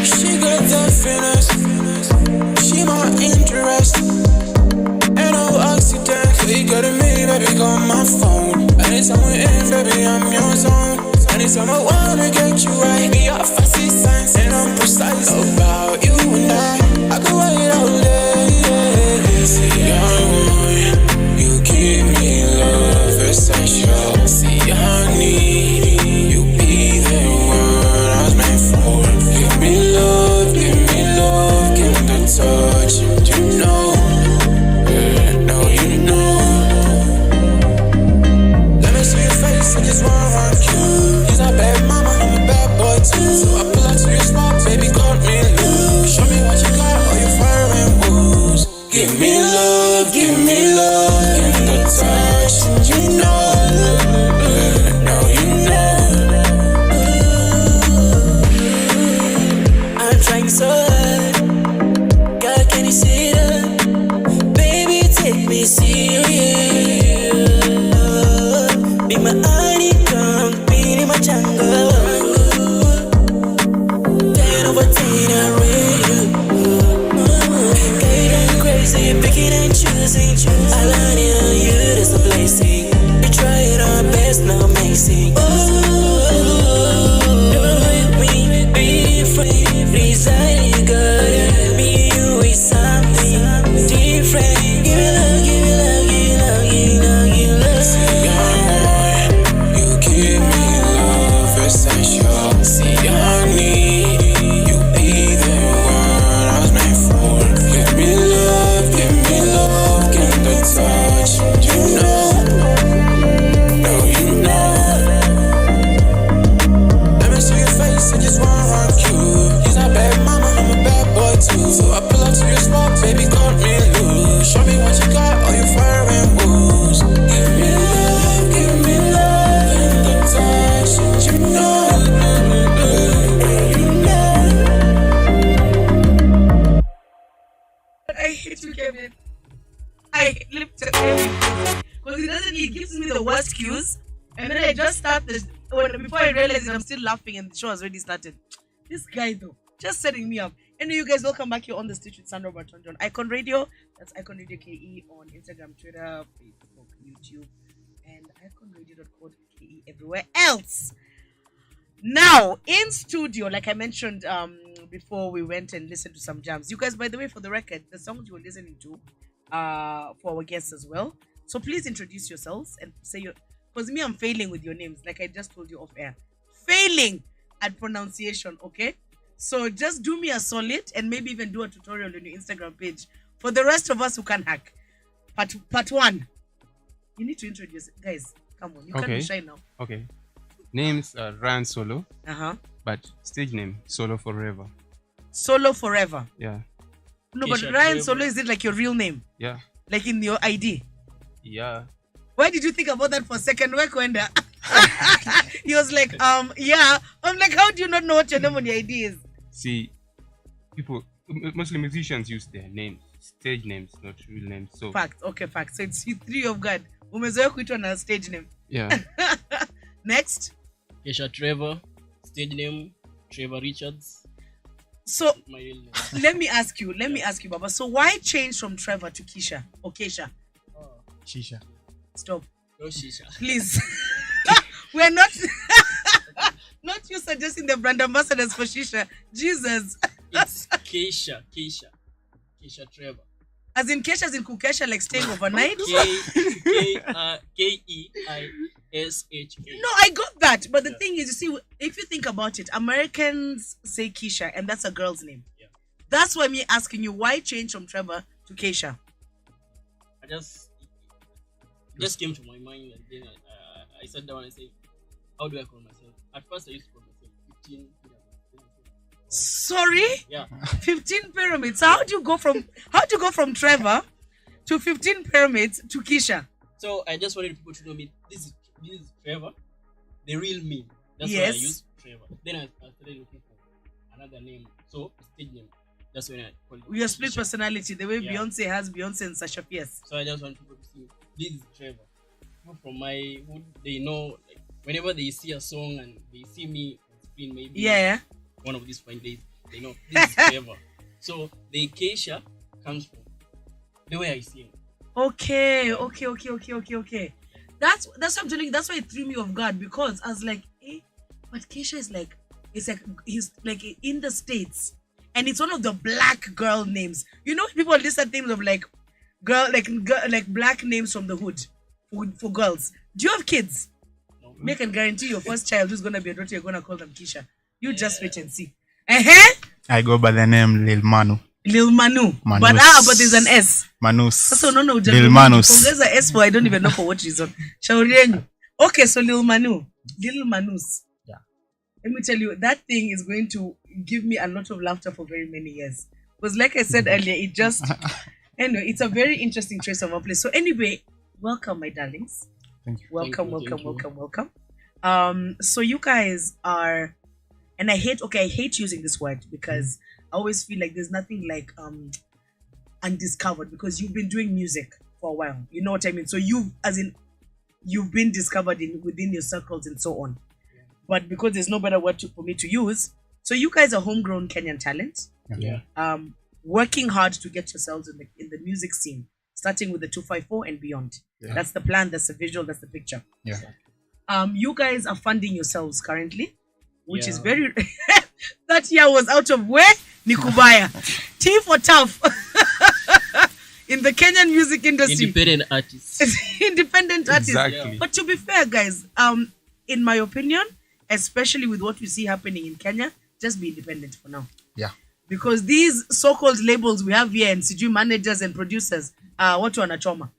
She got that finesse. She my interest. Ain't no accident. So you got me, baby, call my phone. Anytime we in, baby, I'm your zone. Anytime I wanna get you right, be your fussy signs, and I'm precise about you and I can wait all day. See, I want you, give me love essential. See, I need you, be the one I was meant for. Give me love, give the touch, and you know, no, you know. Let me see your face, I just wanna rock you. You're a bad mama, I'm a bad boy too. So I pull up to your spot, baby, cut me loose. Show me what you got, all your fire and woos. Give me love, give the touch, and you know, no, you know. I'm trying so hard. God, can you see that? Baby, take me serious. Be my honeycomb, be in my jungle. 10 over 10, I rate you. Getting crazy, picking and choosing. I learned it on you, that's a blessing. We tried our best, now amazing. Don't with me, be different. Resign, you gotta be you with something different. Give me love, give me love, give me love, give me love, give me love. See, I want you, give me love essential. See, I need you, be the one I was meant for. Give me love, give the touch. You know, no, you know. Let me see your face, I just wanna rock you. You're a bad mama, I'm a bad boy too. So I pull up to your spot, baby, cut me loose. Show me what you got, all your fire and woos. Give me love, and the touch. You know, you know. I hate you, Kevin. I lip to everything because it gives me the worst cues, and then I just start before I realize it, I'm still laughing and the show has already started. This guy though, just setting me up. Anyway, you guys, welcome back here on the stage with Sandra Bartonjo on Icon Radio. That's Icon Radio KE on Instagram, Twitter, Facebook, YouTube, and iconradio.co.ke everywhere else. Now, in studio, like I mentioned before we went and listened to some jams. You guys, by the way, for the record, the songs you were listening to for our guests as well. So please introduce yourselves and say your... Because me, I'm failing with your names, like I just told you off air. Failing at pronunciation, okay? So just do me a solid and maybe even do a tutorial on your Instagram page. For the rest of us who can hack. Part one. You need to introduce... Guys, come on. You can't be shy now. Okay. Names are Xssolo. But stage name, Solo Forever. Solo Forever. Yeah. No, but Xssolo, is it like your real name? Yeah. Like in your ID? Yeah. Why did you think about that for a second? Where Kwenda? He was like, yeah. I'm like, how do you not know what your name on your ID is? See, people, mostly musicians use their names, stage names, not real names. So fact, okay, fact. So it's you three of God. Umezoea kuitwa na stage name. Yeah. Next. Kesha Trevor, stage name Trevor Richards. So My real name. let me ask you, Baba. So why change from Trevor to Keisha or Keisha? Shisha. Stop. No shisha. Please. We're not you suggesting the brand ambassadors for Shisha. Jesus. Keisha Trevor. As in Kesha, as in Kukesha, like staying overnight? Keisha. No, I got that. But the thing is, you see, if you think about it, Americans say Keisha, and that's a girl's name. Yeah. That's why me asking you, why change from Trevor to Keisha? It just came to my mind, and then I sat down and said, how do I call myself? At first, I used to call myself 15 pyramids. Sorry? Yeah. 15 pyramids. So how'd you go from Trevor to 15 pyramids to Keisha? So I just wanted people to know me. This is Trevor, the real me. That's why I Yes. used Trevor. Then I started looking for another name. So stage name. That's when I called it. Your split Keisha. personality, the way Yeah. Beyonce has Beyonce and Sasha Fierce. So I just want people to see this is Trevor. People from my hood, they know, like, whenever they see a song and they see me on screen, maybe Yeah. one of these fine days, they know this is Trevor. So the Keisha comes from the way I sing. Okay. That's what I'm telling you. That's why it threw me off guard, because I was like, but Keisha is like, it's like he's like in the States, and it's one of the black girl names. You know, people listen names of like like black names from the hood for girls. Do you have kids? No. Me can guarantee your first child who's gonna be a daughter, you're gonna call them Keisha. You just wait and see. I go by the name Lil Manu. Lil Manu. Manus. But there's an S. Manus. So no, Lil Manus. There's a S for I don't even know for what reason. Shauri yenu. Okay, so Lil Manus. Yeah. Let me tell you, that thing is going to give me a lot of laughter for very many years. Because like I said earlier, it just anyway, it's a very interesting choice of a place. So anyway, welcome, my darlings. Thank you. Welcome. Thank you. So you guys are, and I hate using this word because I always feel like there's nothing like undiscovered, because you've been doing music for a while. You know what I mean? So you've been discovered within your circles and so on. But because there's no better word for me to use, so you guys are homegrown Kenyan talent. Yeah. Working hard to get yourselves in the music scene, starting with the 254 and beyond. Yeah. That's the plan, that's the visual, that's the picture. Yeah. You guys are funding yourselves currently, which is Yeah. very that year was out of where? Nikubaya. T for tough. In the Kenyan music industry. Independent artists. Independent artists. Exactly. But to be fair, guys, in my opinion, especially with what we see happening in Kenya, just be independent for now. Yeah. Because these so-called labels we have here and CG managers and producers, what wanachoma.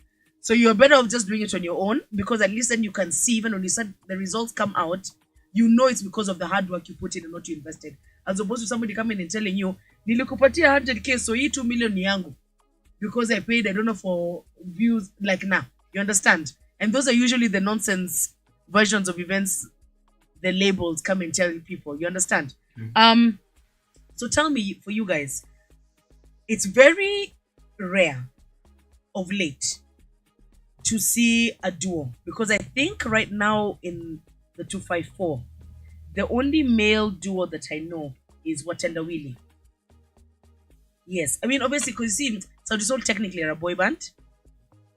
So you're better off just doing it on your own, because at least then you can see, even when the results come out, you know it's because of the hard work you put in and what you invested. As opposed to somebody coming and telling you, nilikupatia 100k, so hii 2 million ni yangu. Because I paid, I don't know, for views, like now. You understand? And those are usually the nonsense versions of events the labels come and tell people. You understand? So tell me, for you guys, it's very rare of late to see a duo, because I think right now in the 254, the only male duo that I know is Watendawili. Yes, I mean, obviously, because you see, Xssolo technically are a boy band.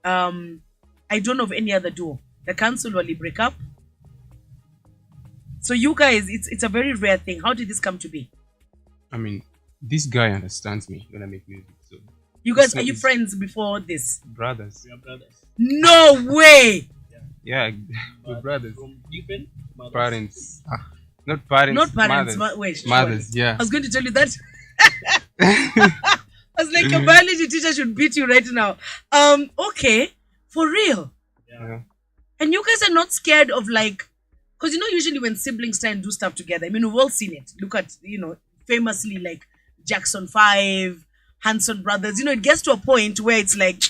I don't know of any other duo. The council will break up. So you guys, it's a very rare thing. How did this come to be? I mean, this guy understands me when I make music. So You guys, It's not- are you friends before this? brothers. We are brothers. No way! Yeah, we're But brothers. From different mothers. Parents. Not parents. Not parents, Mothers. wait. Mothers, surely. yeah. I was going to tell you that. I was like, your biology teacher should beat you right now. Okay, for real. Yeah. And you guys are not scared of like, because you know, usually when siblings try and do stuff together, I mean, we've all seen it. Look at, famously like Jackson 5, Hanson Brothers. It gets to a point where it's like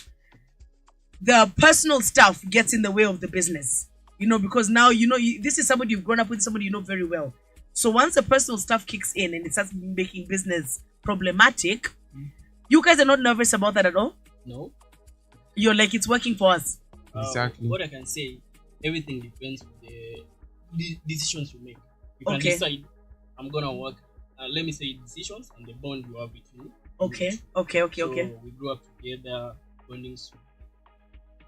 the personal stuff gets in the way of the business. Because now, this is somebody you've grown up with, somebody you know very well. So once the personal stuff kicks in and it starts making business problematic, you guys are not nervous about that at all? No. You're like, it's working for us. Exactly. What I can say, everything depends on the decisions you make. You can Okay. decide, I'm gonna work. Let me say decisions and the bond you have between. Okay. So we grew up together, bonding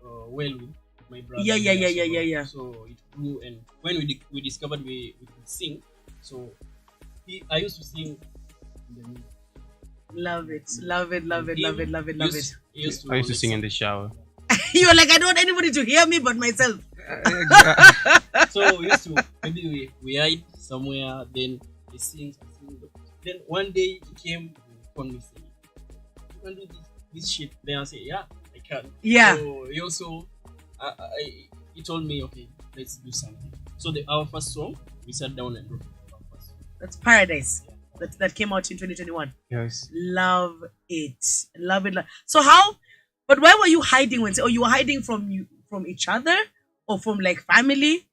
well with my brother. Yeah. So it grew, and when we discovered we could sing, so I used to sing in the music. Love it. Love it. Love it. Love it. Love it. Love it. He used I used to sing in the shower. You're like, I don't want anybody to hear me but myself. So we used to, maybe we hide somewhere, then he sings. Then one day he came and called me saying, "You can do this shit." Then I say, "Yeah, I can." Yeah. So he also, he told me, "Okay, let's do something." So our first song, we sat down and wrote our first song. That's Paradise. That came out in 2021. Yes. Love it. Love it. So how? But why were you hiding when? Oh, you were hiding from each other or from like family?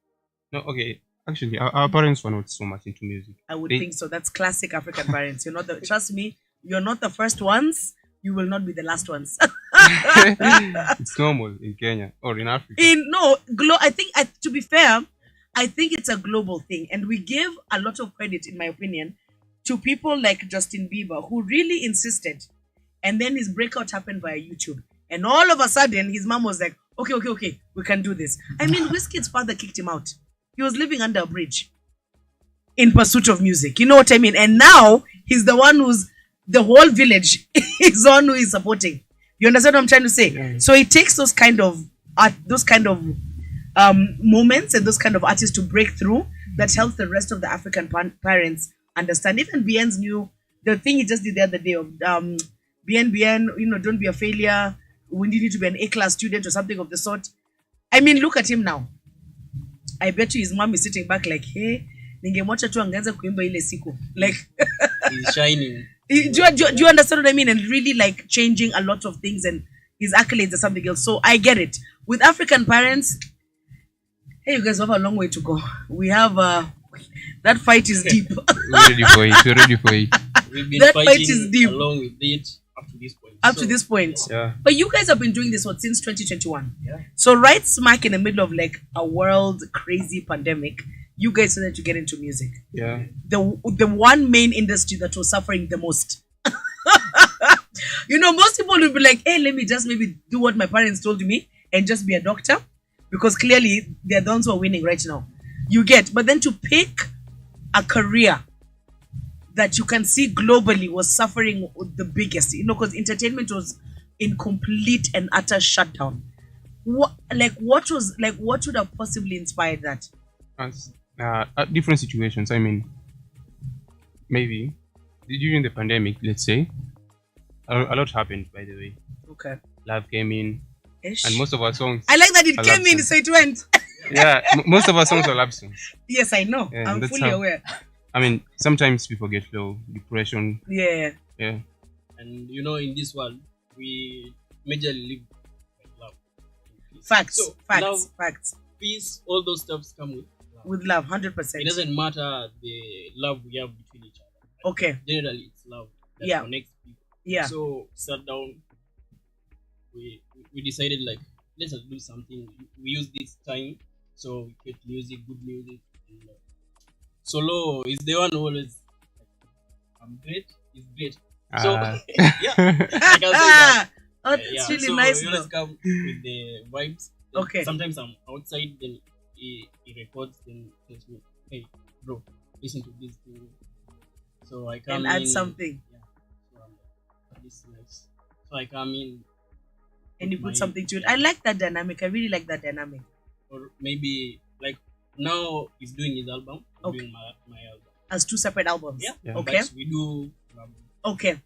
No, okay. Actually, our parents were not so much into music. I would think so. That's classic African parents. You're not the. Trust me, you're not the first ones. You will not be the last ones. It's normal in Kenya or in Africa. I think to be fair, I think it's a global thing, and we give a lot of credit, in my opinion, to people like Justin Bieber, who really insisted, and then his breakout happened via YouTube, and all of a sudden his mom was like, okay, we can do this. I mean, Wizkid's father kicked him out. He was living under a bridge in pursuit of music. You know what I mean? And now he's the one who's the whole village is on who he's supporting. You understand what I'm trying to say? Yeah. So it takes those kind of moments and those kind of artists to break through that helps the rest of the African parents understand. Even Bien's new, the thing he just did the other day of Bien, don't be a failure. We need you to be an A-class student or something of the sort. I mean, look at him now. I bet you his mom is sitting back like, hey, ningemwacha tu angeanza kuimba ile siku. Like, he's shining. Do you understand what I mean? And really like changing a lot of things, and his accolades are something else. So I get it. With African parents, hey, you guys have a long way to go. We have that fight is deep. We're ready for it. We've been That fighting fight is deep. along with it up to this point. Up to this point. Yeah. But you guys have been doing this since 2021. Yeah. So right smack in the middle of like a world crazy pandemic, you guys decided to get into music. Yeah. The one main industry that was suffering the most. Most people will be like, hey, let me just maybe do what my parents told me and just be a doctor, because clearly they're the ones who are winning right now. You get, but then to pick a career that you can see globally was suffering the biggest, because entertainment was in complete and utter shutdown. What would have possibly inspired that? At different situations. I mean, maybe during the pandemic, let's say, a lot happened. By the way, Okay. love came in, Ish. and most of our songs. I like that it are came love in, songs. so it went. Yeah, most of our songs are love songs. Yes, I know. Yeah, I'm that's fully how- aware. I mean, sometimes people get low, depression. Yeah. Yeah, And in this world, we majorly live by love. Facts. So, facts. love, Facts. peace, all those stuffs come with love. With love, 100%. It doesn't matter the love we have between each other. Okay. Generally, it's love that Yeah. connects people. Yeah. So sat down. We decided like let's do something. We use this time so we get music, good music. And, Solo is the one who always I'm great. He's great. So yeah, I can say that. Oh, that's really so nice. he Though. always come with the vibes. Then Okay. Sometimes I'm outside, then he records, then tells me, "Hey, bro, listen to this thing." So I come And add in, something. Yeah. So I'm like, this is nice. So I come in, And you put my- something to it. yeah. I like that dynamic. I really like that dynamic. or maybe like now he's doing his album, I'm Okay. doing my album. As two separate albums. Yeah. Yeah. Okay. But we do. Okay.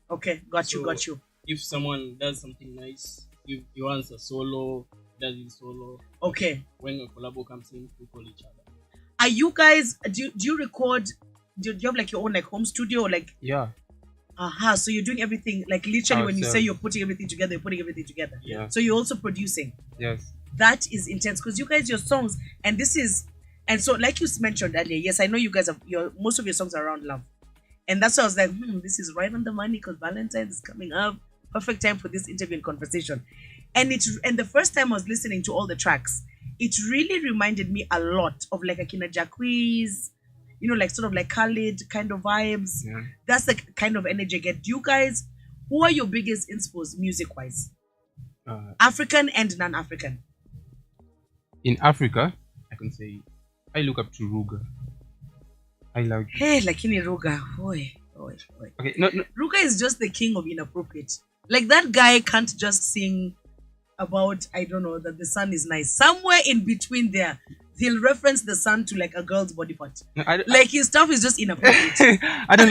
Got So- you. If someone does something nice, if he wants a solo, does his solo. Okay. When a collabo comes in, we call each other. Are you guys, do you record, do you have like your own like home studio or like, yeah, so you're doing everything, like literally when you say Ourselves. you're putting everything together, you're putting everything together. yeah, So you're also producing. yes, That is intense because you guys, your songs, and this is, and so like you mentioned earlier, yes, I know you guys have most of your songs are around love, and that's why I was like, this is right on the money because Valentine's is coming up, perfect time for this interview and conversation. And the first time I was listening to all the tracks, it really reminded me a lot of like Akina Jacquees, like sort of like Khalid kind of vibes. yeah. That's the kind of energy I get. Do you guys, who are your biggest inspos music wise? African and non-African. In Africa, I can say I look up to Ruga. I like Hey, lakini Ruga, boy. Okay, no. Ruka is just the king of inappropriate. Like that guy can't just sing about, I don't know, that the sun is nice. Somewhere in between there, he'll reference the sun to like a girl's body part. No, like his stuff is just inappropriate. I don't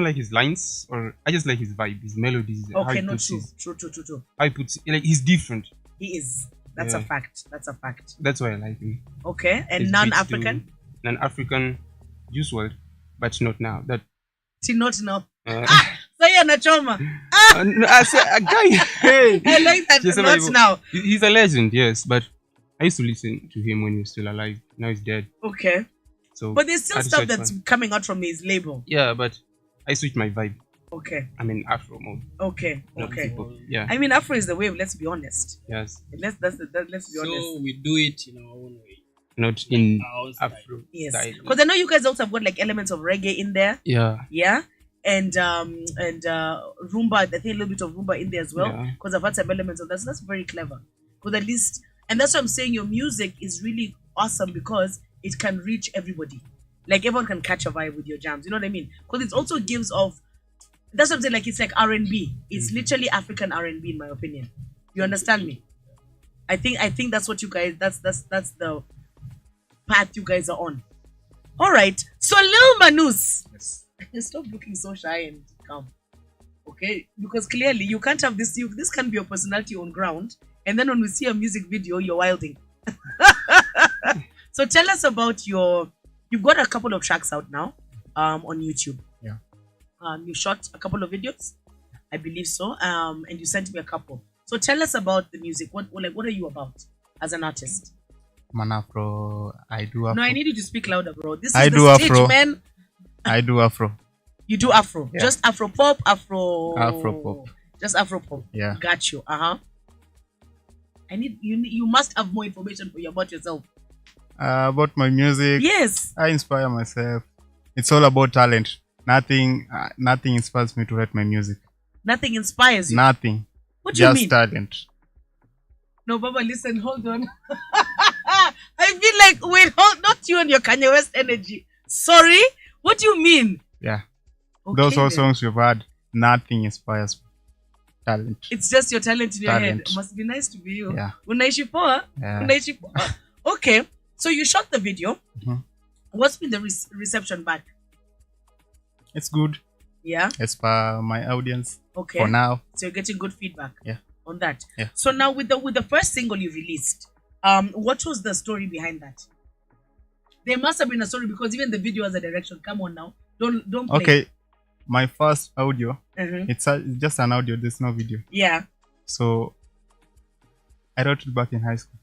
like his lines, or I just like his vibe, his melodies. How Okay, he no, puts true. his- How he puts, like, he's different. He is. That's a Yeah. fact. That's a fact. That's why I like him. Okay, and His beats non-African? too. Non-African, Juice WRLD, but not now. That. Not now. Uh, Saya Nachoma. no, I said, a guy. Hey. I like that. Just Not like- now. He's a legend, yes, but I used to listen to him when he was still alive. Now he's dead. Okay. So. But there's still I stuff decided that's to- coming out from his label. Yeah, but I switched my vibe. Okay. I'm in Afro mode. Okay. not Okay. hip-hop. Yeah. I mean, Afro is the wave. Let's be honest. Yes. Let's be honest. So we do it in our own way. Not in Our own style. Afro Yes, style. because I know you guys also have got like elements of reggae in there. Yeah. Yeah, and rumba. I think a little bit of rumba in there as well. Yeah. Because I've had some elements of that. So that's very clever. Because at least, and that's what I'm saying. Your music is really awesome because it can reach everybody. Like everyone can catch a vibe with your jams. You know what I mean? Because it also gives off. That's what I'm saying. Like it's like R&B. It's literally African R&B in my opinion. You understand me? I think that's what you guys. That's the path you guys are on. All right. So Lil Manus. Yes. Stop looking so shy and calm. Okay? Because clearly you can't have this. This can be your personality on ground. And then when we see a music video, you're wilding. So tell us about you've got a couple of tracks out now on YouTube. Yeah. You shot a couple of videos, I believe so. And you sent me a couple. So tell us about the music. What are you about as an artist? Man Afro, I do Afro. No, I need you to speak louder, bro. This is I the do stage, Afro. man. I do Afro. You do Afro. Yeah. Just Afro pop, Afro Afro-pop. Just Afro pop. Yeah. Got you. I need you must have more information for you about yourself. About my music, Yes. I inspire myself. It's all about talent. Nothing inspires me to write my music. Nothing inspires you. Nothing. What do you Just mean? talent. No, Baba, listen, hold on. I feel like, wait, not you and your Kanye West energy. Sorry? What do you mean? Yeah. Okay, Those all then. songs you've had, nothing inspires me. Talent. It's just your talent in your head. Talent. Must be nice to be you. Yeah. Unaishi poa. Yeah. Unaishi poa. Okay. So you shot the video. Mhm. What's been the reception back? It's good Yeah. as per my audience Okay. for now. So you're getting good feedback. Yeah. On that. Yeah. So now with the first single you released, what was the story behind that? There must have been a story because even the video has a direction. Come on now. Don't play. Okay. My first audio, Mhm. it's just an audio, there's no video. Yeah. So I wrote it back in high school.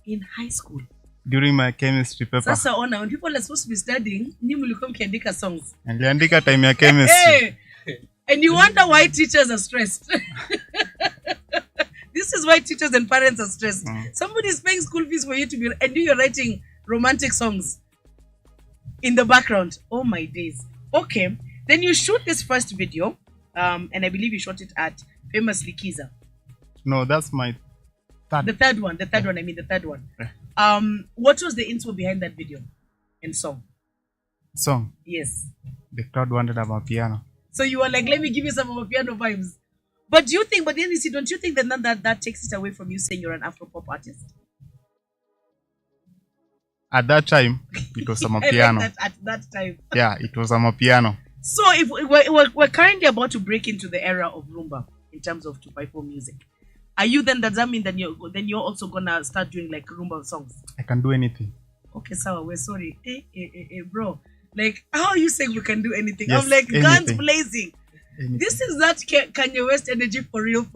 In high school. During my chemistry paper. Sasa ona, when people are supposed to be studying, ni mlikuwa mkiandika songs. Niliandika time ya chemistry. Hey! And you wonder why teachers are stressed. This is why teachers and parents are stressed. Somebody is paying school fees for you to be, and you're writing romantic songs in the background. Oh my days. Okay. Then you shoot this first video, and I believe you shot it at Famous Likiza. No, that's my third. The third one. What was the info behind that video and song? Song. Yes. The crowd wanted a piano. So you were like, let me give you some of my piano vibes. But do you think, but then you see, don't you think that takes it away from you saying you're an Afro-pop artist? At that time, it was a I like piano. that at that time. Yeah, it was a piano. So if we're currently about to break into the era of rumba in terms of 254 music, are you then, does that mean that you're also gonna start doing like rumba songs? I can do anything. Okay, Sawa, we're sorry. Bro. Like, how are you saying we can do anything? Yes, I'm like, guns anything. blazing. Anything. This is that Kanye West energy for real.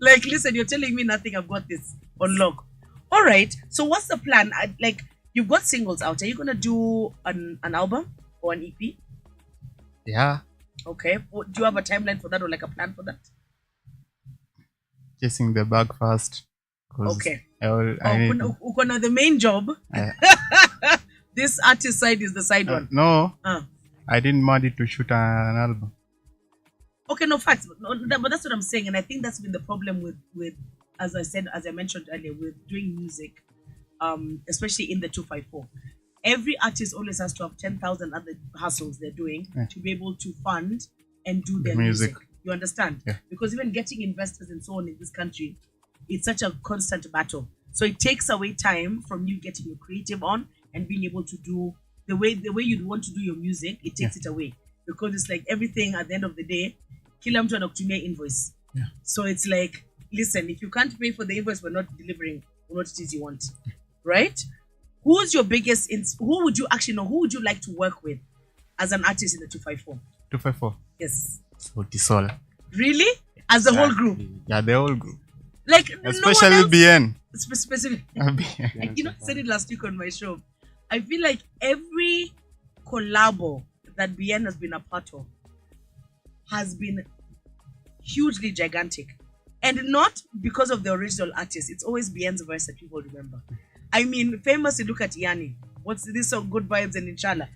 Like, listen, you're telling me nothing. I've got this on lock. All right. So what's the plan? Like, you've got singles out. Are you gonna do an album or an EP? Yeah. Okay. Do you have a timeline for that or like a plan for that? Chasing the bag first. 'Cause Okay. I need to- Ukona the main job. Yeah. This artist side is the side one. No, Uh. I didn't want it to shoot an album. Okay, no facts, but that's what I'm saying, and I think that's been the problem with as I mentioned earlier, with doing music, especially in the 254. every artist always has to have 10,000 other hustles they're doing to be able to fund and do their music. You understand? Yeah. Because even getting investors and so on in this country, it's such a constant battle. So it takes away time from you getting your creative on and being able to do the way you'd want to do your music. It takes it away because it's like everything at the end of the day, kila mtu anakutumia invoice. Yeah. So it's like, listen, if you can't pay for the invoice, we're not delivering what it is you want, right? Who's your biggest? Who would you actually know? Who would you like to work with as an artist in the 254? 254. Yes. So Xssolo. Really? As the whole group? Yeah, the whole group. Like especially no one else, BN. Specific. BN. You know, I said it last week on my show. I feel like every collabo that BN has been a part of has been hugely gigantic. And not because of the original artist. It's always BN's voice that people remember. I mean, famously look at Yanni. What's this song, Good Vibes and Inshallah?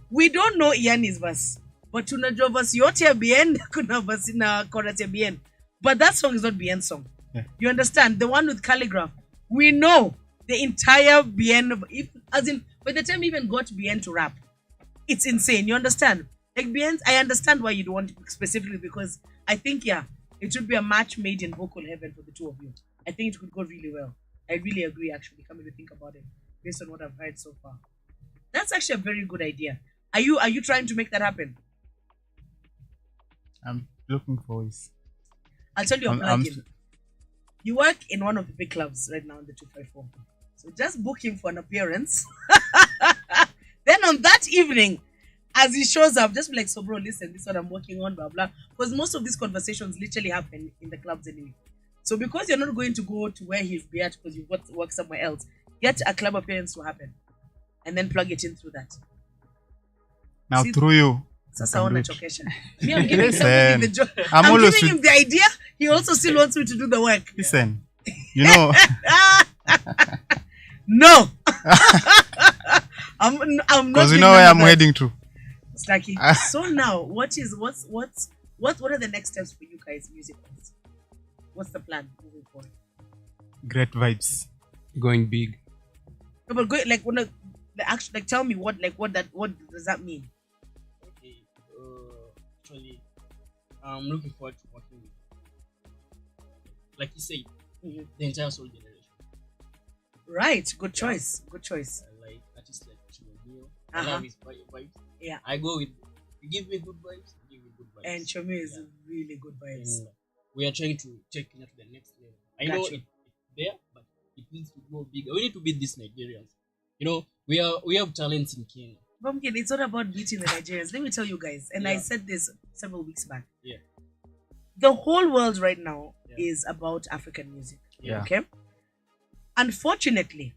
We don't know Yanni's verse. But tunajua verse yote ya BN, kuna verse na chorus ya BN. But that song is not BN's song. Yeah. You understand? The one with Calligraph. We know the entire BN, by the time we even got BN to rap, it's insane. You understand? Like BN, I understand why you'd want it specifically because I think, it should be a match made in vocal heaven for the two of you. I think it could go really well. I really agree, actually, coming to think about it, based on what I've heard so far. That's actually a very good idea. Are you trying to make that happen? I'm looking for this. I'll tell you a plugin. You work in one of the big clubs right now in the 254. So just book him for an appearance. Then on that evening, as he shows up, just be like, so bro, listen, this is what I'm working on, blah, blah. Because most of these conversations literally happen in the clubs anyway. So because you're not going to go to where he's be at because you've got to work somewhere else, get a club appearance to happen. And then plug it in through that. Now through you. Sasa ona chokesha. Me, I'm giving somebody the job. I'm I'm always giving him the idea. He also still wants me to do the work. Listen, you know. No. I'm not. Because you know where I'm heading to. Stacky. So now, what are the next steps for you guys music-wise? What's the plan moving forward? Great vibes. Going big. No, but actually, tell me what does that mean? Okay. Actually, I'm looking forward to working with, like you said, the entire soul generation. Right. Good choice. Good choice. I like artists like Chimamio. I love his vibes. Yeah. I go with, you give me good vibes, you give me good vibes. And Chomeo is really good vibes. And we are trying to take Kenya to the next level. I know it's there, but it needs to go bigger. We need to beat these Nigerians. You know, we have talents in Kenya. Pumpkin, it's not about beating the Nigerians. Let me tell you guys, and I said this several weeks back. Yeah. The whole world right now is about African music. Yeah. Okay. Unfortunately,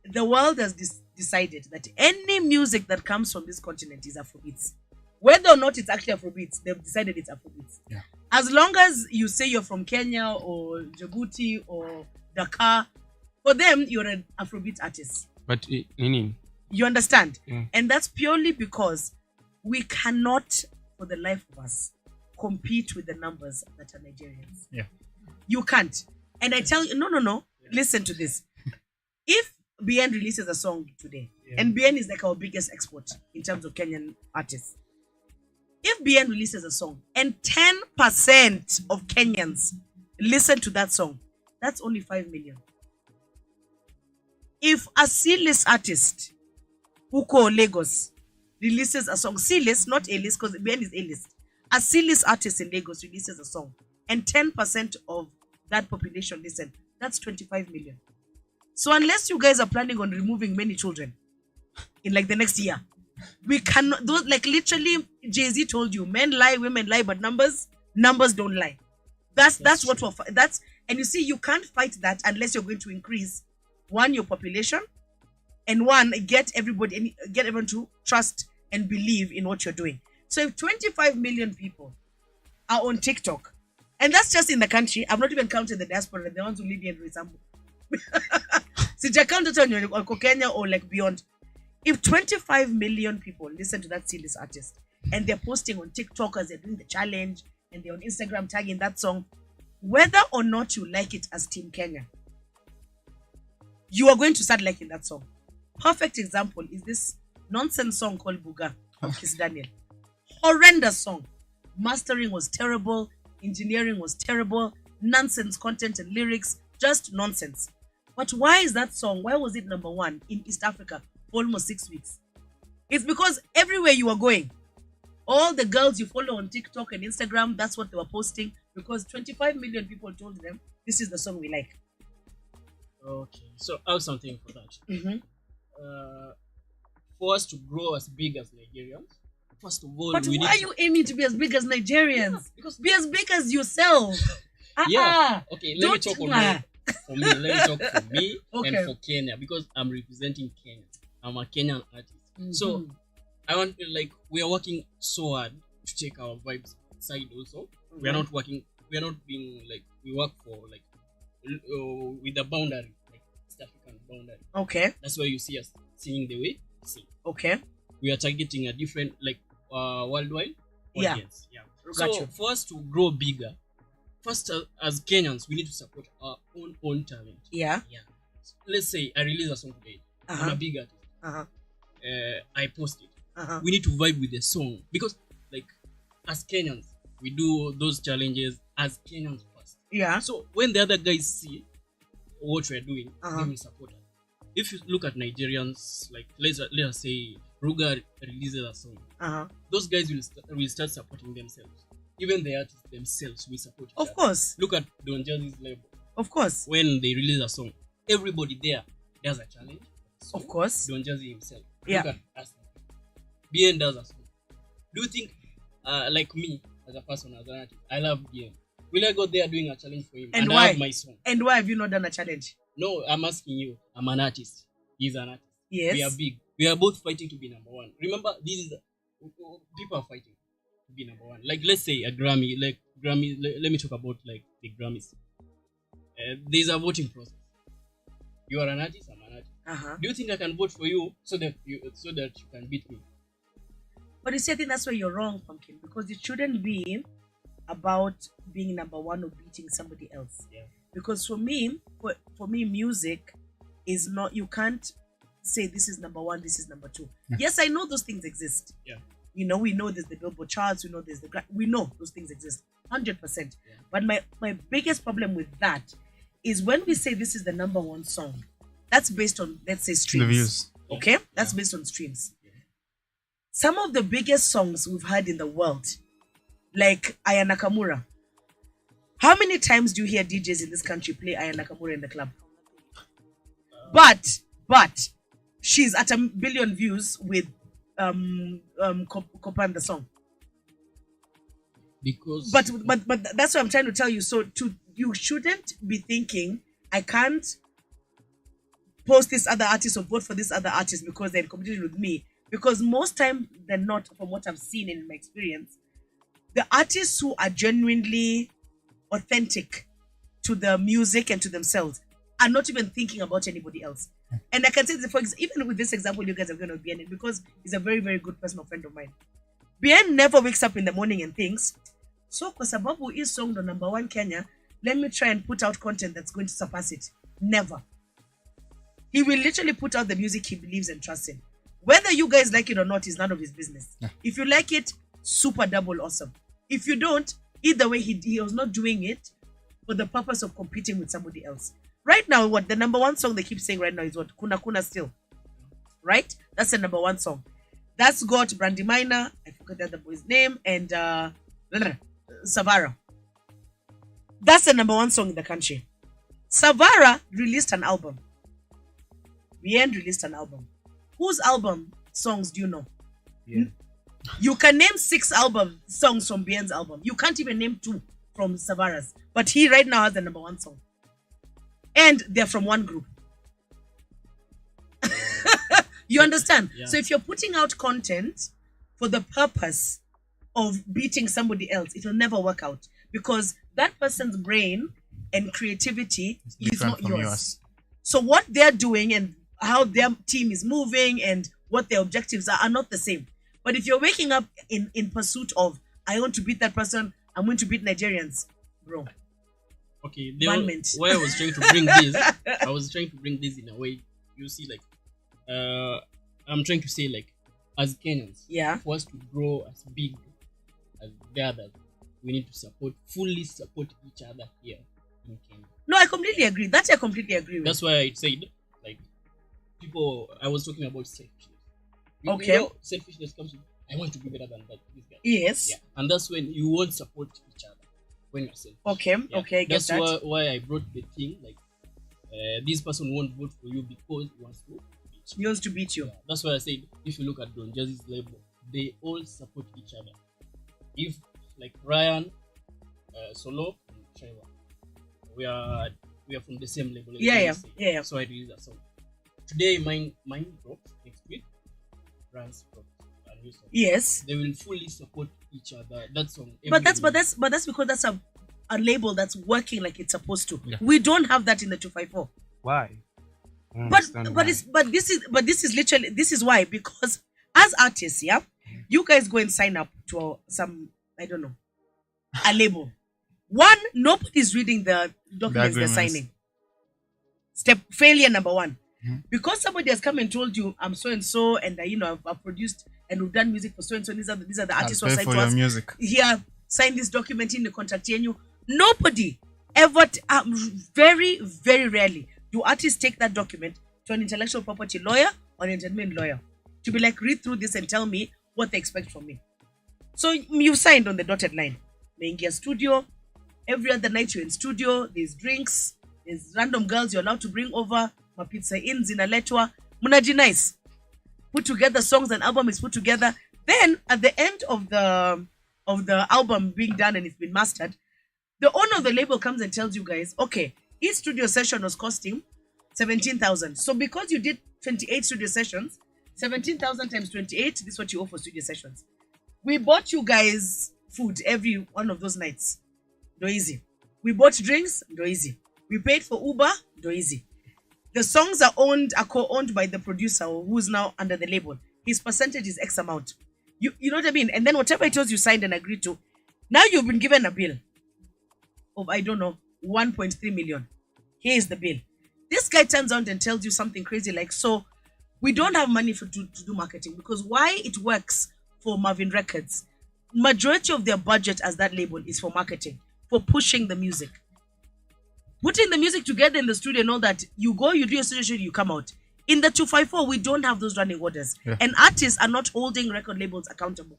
the world has decided that any music that comes from this continent is Afrobeats. Whether or not it's actually Afrobeats, they've decided it's Afrobeats. Yeah. As long as you say you're from Kenya or Djibouti or Dakar, for them, you're an Afrobeat artist. But Nini. You understand? Yeah. And that's purely because we cannot, for the life of us, compete with the numbers that are Nigerians. Yeah. You can't. And I tell you, no. Listen to this. If BN releases a song today, and BN is like our biggest export in terms of Kenyan artists. If BN releases a song and 10% of Kenyans listen to that song, that's only 5 million. If a C-list artist who call Lagos releases a song, C-list, not A-list, because BN is A-list. A C-list artist in Lagos releases a song and 10% of that population listen, that's 25 million. So unless you guys are planning on removing many children in like the next year, we cannot, those, like literally Jay-Z told you, men lie, women lie, but numbers don't lie. That's what that's, and you see, you can't fight that unless you're going to increase one, your population, and one, get everyone to trust and believe in what you're doing. So if 25 million people are on TikTok, and that's just in the country, I'm not even counting the diaspora, the ones who live here in Resambu. Sija count it on Kenya or like beyond. If 25 million people listen to that C-list artist and they're posting on TikTok as they're doing the challenge and they're on Instagram tagging that song, whether or not you like it as Team Kenya, you are going to start liking that song. perfect example is this nonsense song called Buga of Kiss Daniel. Horrendous song. Mastering was terrible. Engineering was terrible. Nonsense content and lyrics. Just nonsense. But why is that song? Why was it number one in East Africa for almost 6 weeks? It's because everywhere you are going, all the girls you follow on TikTok and Instagram, that's what they were posting, because 25 million people told them this is the song we like. Okay, so I have something for that. Mm-hmm. For us to grow as big as Nigerians, first of all, But we why are need you aiming to be as big as Nigerians? Yeah, because- be as big as yourself. Yeah. Okay, let me Don't- talk on my, for me. Let me talk for me Okay. and for Kenya, because I'm representing Kenya. I'm a Kenyan artist. So I want to, like, we are working so hard to take our vibes side also. We are not working, we are not being like, we work for like with a boundary, like East African boundary. Okay. That's why you see us singing the way we sing. Okay. We are targeting a different, like, worldwide Yeah. audience. Yeah. Got So you. for us to grow bigger, first, as Kenyans, we need to support our own talent. Yeah. Yeah. Let's say I release a song today. I'm Uh-huh. a big artist. Uh-huh. I post it. Uh-huh. We need to vibe with the song, because, like, as Kenyans, we do those challenges as Kenyans first. Yeah. So when the other guys see what we're doing, Uh-huh. they will support us. If you look at Nigerians, like, let us say Ruga releases a song, Uh-huh. those guys will start supporting themselves. Even the artists themselves will support each Of other. course. Look at Don Jazzy's label. Of course. When they release a song, everybody there does a challenge. So Of course. Don Jazzy himself. Yeah. Look at us. BN does a song. Do you think, like me, as a person, as an artist, I love BN. Will I go there doing a challenge for him? And I why? have my song. And why have you not done a challenge? No, I'm asking you. I'm an artist. He's an artist. Yes. We are big. We are both fighting to be number one. Remember, this is people are fighting to be number one. Like, let's say a Grammy. Like Grammy. Let me talk about, like, the Grammys. There's a voting process. You are an artist. I'm an artist. Uh-huh. Do you think I can vote for you so that you can beat me? But you see, I think that's where you're wrong, Pumpkin, because it shouldn't be about being number one or beating somebody else. Yeah. Because for me, music is not, you can't say this is number one, this is number two. Yes, I know those things exist. Yeah. You know, we know there's the Billboard charts, we know there's we know those things exist, 100%. Yeah. But my biggest problem with that is when we say this is the number one song, that's based on, let's say, streams. The views. Okay? That's based on streams. Some of the biggest songs we've heard in the world, like Aya Nakamura. How many times do you hear DJs in this country play Aya Nakamura in the club? But she's at 1 billion views with Kopan the song. Because But that's what I'm trying to tell you. So you shouldn't be thinking I can't post this other artist or vote for this other artist because they're in competition with me. Because most time than not, from what I've seen in my experience, the artists who are genuinely authentic to the music and to themselves are not even thinking about anybody else. And I can say this, even with this example you guys are going to be in it, because he's a very, very good personal friend of mine. Bien never wakes up in the morning and thinks, so kwa sababu hii song the number one Kenya, let me try and put out content that's going to surpass it. Never. He will literally put out the music he believes and trusts in. Whether you guys like it or not is none of his business. Yeah. If you like it, super double awesome. If you don't, either way, he was not doing it for the purpose of competing with somebody else. Right now, what the number one song they keep saying right now is what? Kuna Kuna Still. Right? That's the number one song. That's got Brandy Minor, I forgot the other boy's name, and Savara. That's the number one song in the country. Savara released an album. Bien released an album. Whose album songs do you know? Yeah. You can name 6 album songs from Bien's album. You can't even name 2 from Savara's. But he right now has the number one song. And they're from one group. You understand? Yeah. So if you're putting out content for the purpose of beating somebody else, it will never work out. Because that person's brain and creativity is different not from yours. yours. So what they're doing and how their team is moving and what their objectives are not the same. But if you're waking up in pursuit of, I want to beat that person, I'm going to beat Nigerians, bro. okay, One minute. why I was trying to bring this, I was trying to bring this in a way. You see, like, I'm trying to say, like, as Kenyans, Yeah. for us to grow as big as the others, we need to fully support each other here in Kenya. No, I completely agree. That I completely agree with. That's why I said, like, I was talking about selfishness. Okay. You know, selfishness comes with, I want to be better than this guy. Yes. Yeah. And that's when you won't support each other when you're selfish. Okay. Yeah. Okay. I get That's that. why I brought the thing, like, this person won't vote for you because he wants to beat you. He wants to beat you. Yeah. That's why I said, if you look at Don Jazzy's label, they all support each other. If, like, Ryan, Solo, and Trevor, we are from the same label. Yeah. So I release a song. Today, mine drops. Next week, Ryan's drops a new song. Yes. They will fully support each other. That song. But that's because that's a label that's working like it's supposed to. Yeah. We don't have that in the 254. Why? I don't But understand why. this is why, because as artists, yeah, you guys go and sign up to some, I don't know, a label. One, nobody's reading the documents they're agreements. signing. Failure number one. Because somebody has come and told you, I'm so and so, and I've produced and we've done music for so and so. These are the artists who are I'll pay signed for to your us. music. Here, sign this document in the contract here. Nobody ever, very, very rarely do artists take that document to an intellectual property lawyer or an entertainment lawyer to be like, read through this and tell me what they expect from me. So you signed on the dotted line. Mwangi studio. Every other night you're in studio. There's drinks. There's random girls you're allowed to bring over. My pizza in zinaletwa. Munaji nice. Put together songs, and album is put together. Then at the end of the album being done and it's been mastered, the owner of the label comes and tells you guys, okay, each studio session was costing 17,000. So because you did 28 studio sessions, 17,000 times 28, this is what you owe for studio sessions. We bought you guys food every one of those nights. No easy. We bought drinks. No easy. We paid for Uber. No easy. The songs are co-owned by the producer who's now under the label. His percentage is X amount. You know what I mean? And then whatever it was you signed and agreed to, now you've been given a bill of, I don't know, 1.3 million. Here is the bill. This guy turns out and tells you something crazy like, so we don't have money to do marketing, because why it works for Marvin Records, majority of their budget as that label is for marketing, for pushing the music. Putting the music together in the studio and all that, you go, you do your studio show, you come out. In the 254, we don't have those running orders. Yeah. And artists are not holding record labels accountable.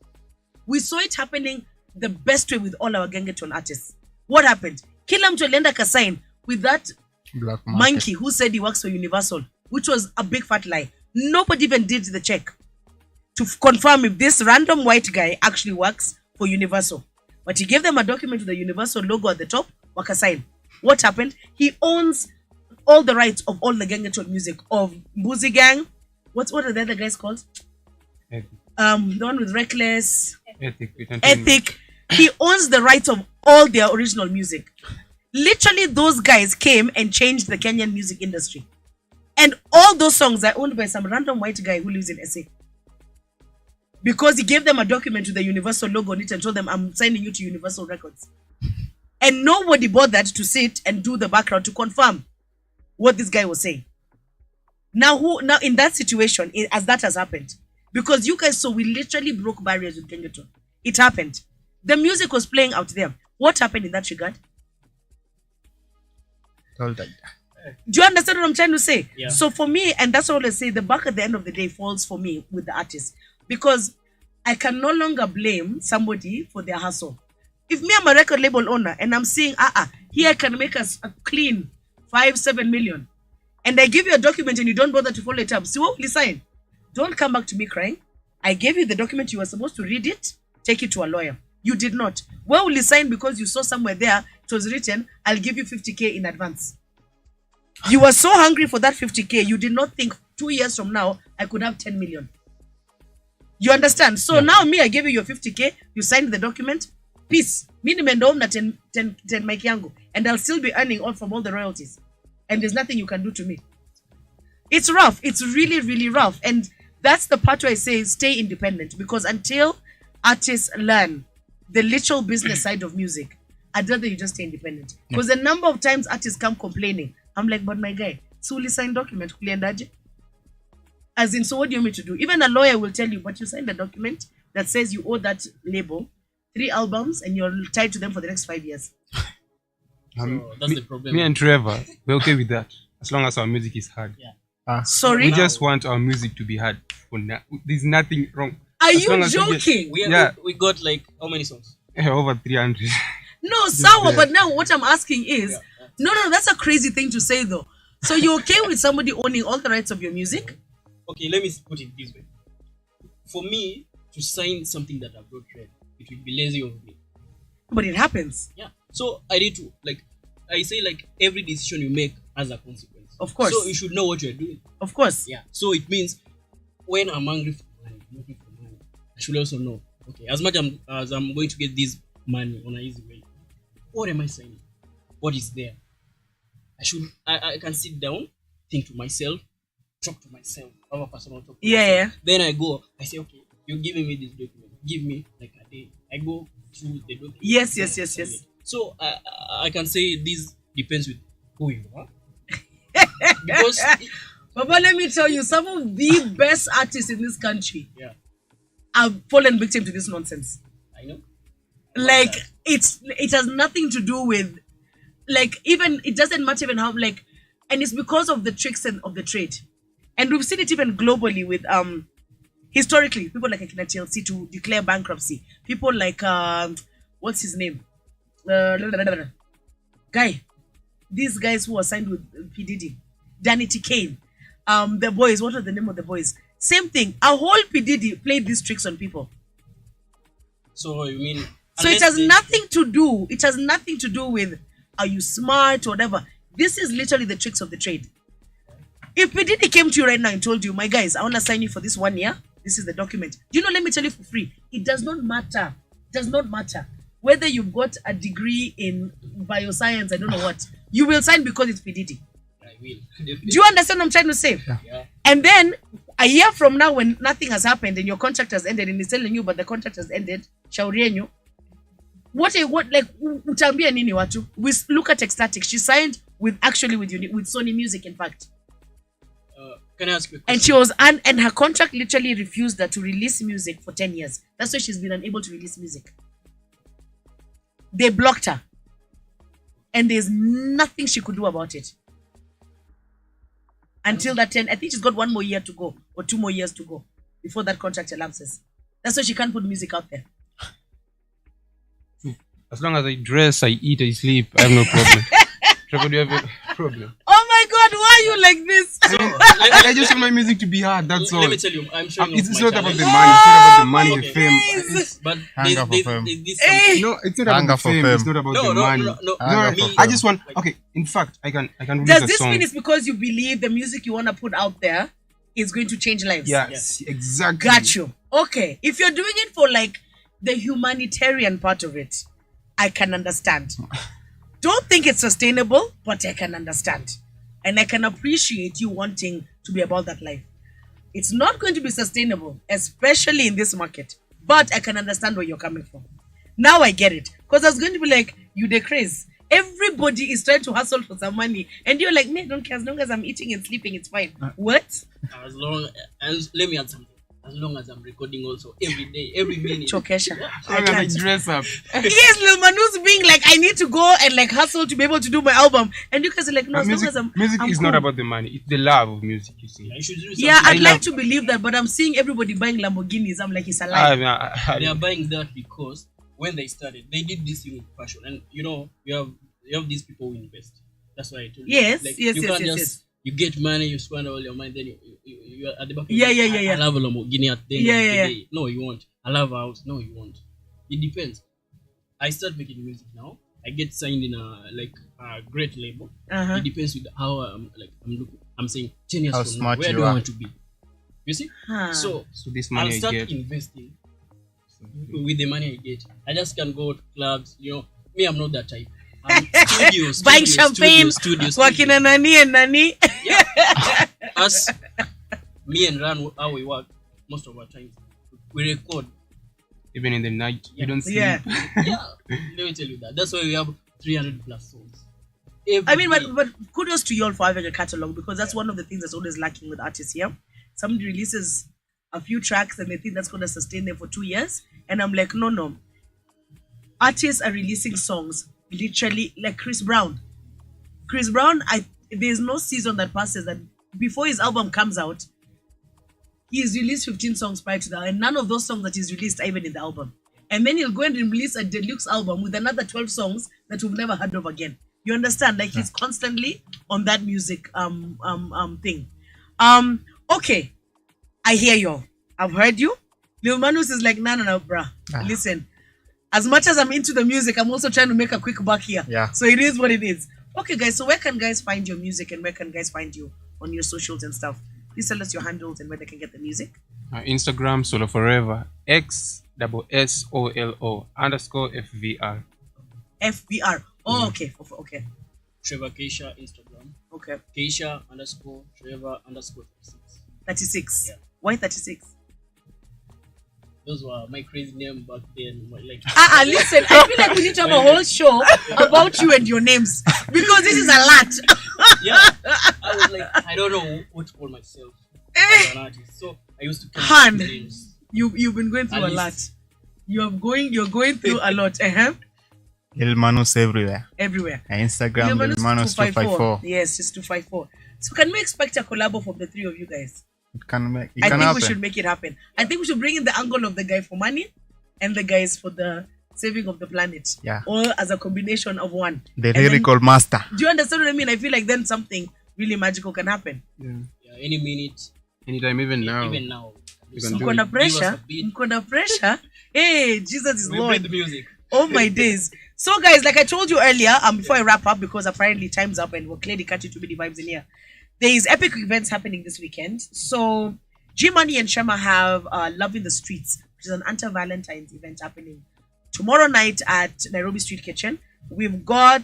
We saw it happening the best way with all our Gengeton artists. What happened? Kila mtu alienda kasign with that Black monkey who said he works for Universal, which was a big fat lie. Nobody even did the check to confirm if this random white guy actually works for Universal. But he gave them a document with the Universal logo at the top, wakasign. What happened? He owns all the rights of all the Gengeton music of Mbuzi Gang. What are the other guys called? Ethic. The one with Reckless, Ethic. Ethic. He owns the rights of all their original music. Literally, those guys came and changed the Kenyan music industry. And all those songs are owned by some random white guy who lives in SA. Because he gave them a document with the Universal logo on it and told them, I'm signing you to Universal Records. And nobody bothered to sit and do the background to confirm what this guy was saying. Now in that situation, as that has happened, because you guys saw, we literally broke barriers with Gengeton. It happened. The music was playing out there. What happened in that regard? All that. Do you understand what I'm trying to say? Yeah. So for me, and that's all I say, the buck at the end of the day falls for me with the artist, because I can no longer blame somebody for their hustle. If me, I'm a record label owner and I'm saying, here I can make us a clean 5-7 million, and I give you a document and you don't bother to follow it up, so listen, don't come back to me crying. I gave you the document, you were supposed to read it, take it to a lawyer. You did not. Where will you sign because you saw somewhere there it was written, I'll give you 50K in advance? You were so hungry for that 50K, you did not think 2 years from now I could have 10 million. You understand? So now me, I gave you your 50K, you signed the document, peace. Me nimeenda home na 10 mic yangu, and I'll still be earning all from all the royalties. And there's nothing you can do to me. It's rough. It's really, really rough. And that's the part where I say stay independent, because until artists learn the literal business side of music, I'd rather you just stay independent. Because the number of times artists come complaining, I'm like, but my guy, Suli signed document, kuliendaje? As in, so what do you want me to do? Even a lawyer will tell you, but you signed a document that says you owe that label 3 albums and you're tied to them for the next 5 years. So that's the problem. Me and Trevor, we're okay with that. As long as our music is heard. Yeah. Sorry? We just want our music to be heard. There's nothing wrong. Are As you long as we joking? We got like how many songs? Over 300. No, sour, but now what I'm asking is, no, that's a crazy thing to say though. So you're okay with somebody owning all the rights of your music? Okay, let me put it this way. For me to sign something that I've not read, it would be lazy of me. But it happens. Yeah. So I need to I say every decision you make has a consequence. Of course. So you should know what you're doing. Of course. Yeah. So it means when I'm angry for money, looking for money, I should also know. Okay, as much as I'm going to get this money on an easy way, what am I signing? What is there? I can sit down, think to myself, talk to myself, have a personal talk. Yeah. Then I go, I say, okay, you're giving me this document. Give me like a day. I go through the document. Yes. So I can say this depends with who you are. Because But let me tell you, some of the best artists in this country have fallen victim to this nonsense. I know. Like it has nothing to do with even it doesn't matter even how and it's because of the tricks and of the trade. And we've seen it even globally with historically people like Akina TLC to declare bankruptcy. People like what's his name? Guy. These guys who were signed with P. Diddy. Danny T. Kane. The boys, what was the name of the boys? Same thing. A whole P. Diddy played these tricks on people. So you mean so it has nothing to do. It has nothing to do with are you smart or whatever. This is literally the tricks of the trade. If P. Diddy came to you right now and told you, my guys, I want to sign you for this 1 year. This is the document. Do you know, let me tell you for free. It does not matter. It does not matter. Whether you've got a degree in bioscience, I don't know what. You will sign because it's P. Diddy. I will. Do you understand what I'm trying to say? Yeah. And then a year from now, when nothing has happened and your contract has ended and he's telling you, but the contract has ended, shaurienyu. Utambia nini watu? We look at Ecstatic. She signed with Sony Music, in fact. Can I ask you a question? And she was and her contract literally refused her to release music for 10 years. That's why she's been unable to release music. They blocked her. And there's nothing she could do about it. Until that 10, I think she's got 1 more year to go, or 2 more years to go before that contract elapses. That's why she can't put music out there. As long as I dress, I eat, I sleep, I have no problem. Trevor, do you have a problem? Oh my God, why are you like this? I just want my music to be heard, that's all. Let me tell you, I'm showing off It's my not about talent. the money, it's not about the money, the fame. But Hunger for fame. there's this Hey! No, it's not about Hunger the for fame, fame. it's not about No, the no, money. no, no. Hunger for I fame. just want, okay, in fact, I can release Does a this song. mean it's because you believe the music you want to put out there is going to change lives? Yes, exactly. Got you. Okay. If you're doing it for the humanitarian part of it, I can understand. Don't think it's sustainable, but I can understand. And I can appreciate you wanting to be about that life. It's not going to be sustainable, especially in this market. But I can understand where you're coming from. Now I get it. Because I was going to be like, you the craze. Everybody is trying to hustle for some money. And you're like, me, I don't care. As long as I'm eating and sleeping, it's fine. What? Let me add something. As long as I'm recording also every day, every minute. Chokesha. As long as I dress up. Yes, Lil Manus being like, I need to go and hustle to be able to do my album. And you guys are like, no, as long Music, as I'm music I'm is cool. not about the money, it's the love of music, you see. I should do Yeah, something. I'd like to believe that, but I'm seeing everybody buying Lamborghinis. I'm like, it's a lie. They are buying that because when they started, they did this thing with passion. And you have these people who invest. That's why I told you. Yes, Like, yes, you yes, can't yes, just yes. you get money, you spend all your money, then you are at the back. Yeah, of yeah, it, yeah, yeah. I love a Lamborghini at the end Yeah, of the yeah, day. No, you won't. I love a house. No, you won't. It depends. I start making music now. I get signed in a great label. Uh-huh. It depends with how I'm looking. I'm saying 10 years How from now, smart where you do I are. want to be? You see? Huh. So this I'll money I start get. investing with the money I get. I just can go to clubs. Me, I'm not that type. Studios, Buying champagne, working on Nani and Nani. Us, me and Ran, how we work most of our times, we record. Even in the night, you don't sleep. Yeah. Yeah, let me tell you that. That's why we have 300 plus songs. I mean, Every day. but kudos to you all for having a catalog, because that's one of the things that's always lacking with artists here. somebody releases a few tracks and they think that's going to sustain them for 2 years. And I'm like, no. Artists are releasing songs literally like Chris Brown. There's no season that passes that before his album comes out, he's released 15 songs prior to that, and none of those songs that he's released are even in the album. And then he'll go and release a deluxe album with another 12 songs that we've never heard of again. You understand? Like he's constantly on that music thing. Okay, I hear you. I've heard you. Lil Manus is like, no, bruh. Listen, as much as I'm into the music, I'm also trying to make a quick buck here. Yeah. So it is what it is. Okay, guys. So where can guys find your music and where can guys find you on your socials and stuff? Please tell us your handles and where they can get the music. Instagram, Solo Forever, XSSOLO_FVR. FVR. Oh, okay. Okay. Trevor Keisha Instagram. Okay. Keisha_Trevor_36. 36. Yeah. Why 36? Those were my crazy name back then. Like Listen, I feel like we need to have a whole show about you and your names because this is a lot. Yeah, I was like, I don't know what to call myself as an artist. So I used to call names. You've been going through a lot. You're going through a lot. Lil Manus everywhere. Instagram, Lil Manus 254. Yes, it's 254. So can we expect a collab from the three of you guys? I think happen. We should make it happen. I think we should bring in the angle of the guy for money and the guys for the saving of the planet. Yeah. All as a combination of one. The lyrical master. Do you understand what I mean? I feel like then something really magical can happen. Yeah, any minute. Anytime, even now. Even now. Mkona pressure. Hey, Jesus is Lord. The music. Oh my days. So guys, like I told you earlier, before I wrap up, because apparently time's up and we're clearly catching too many vibes in here. There is epic events happening this weekend. So G-Money and Shema have Love in the Streets, which is an anti-Valentine's event happening tomorrow night at Nairobi Street Kitchen. We've got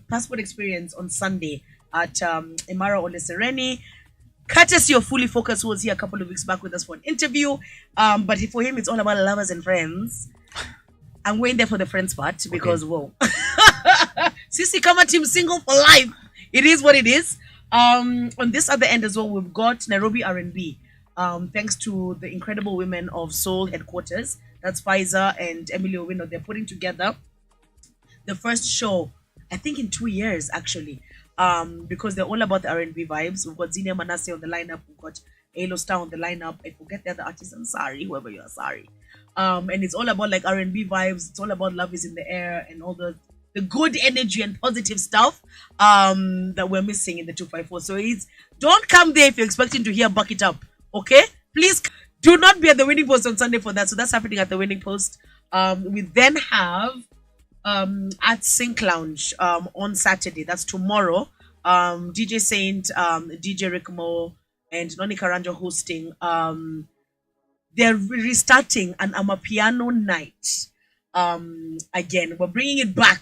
Passport Experience on Sunday at Imara Ole Sereni. Courtesy of Fully Focused, who was here a couple of weeks back with us for an interview. But for him, it's all about lovers and friends. I'm going there for the friends part because, whoa. Sisi Kama team single for life. It is what it is. On this other end as well, we've got Nairobi R&B. Thanks to the incredible women of Soul Headquarters. That's Pfizer and Emily Owino. They're putting together the first show, I think in 2 years actually. Because they're all about the R&B vibes. We've got Zinia Manasseh on the lineup. We've got Alo Star on the lineup. I forget the other artists. I'm sorry, whoever you are, sorry. And it's all about like R&B vibes. It's all about love is in the air and all the good energy and positive stuff that we're missing in the 254. So don't come there if you're expecting to hear Buck It Up. Okay? Please do not be at the Winning Post on Sunday for that. So that's happening at the Winning Post. We then have at Sync Lounge on Saturday. That's tomorrow. DJ Saint, DJ Rick Mo, and Noni Karanjo hosting. They're restarting an Amapiano night. Again, we're bringing it back.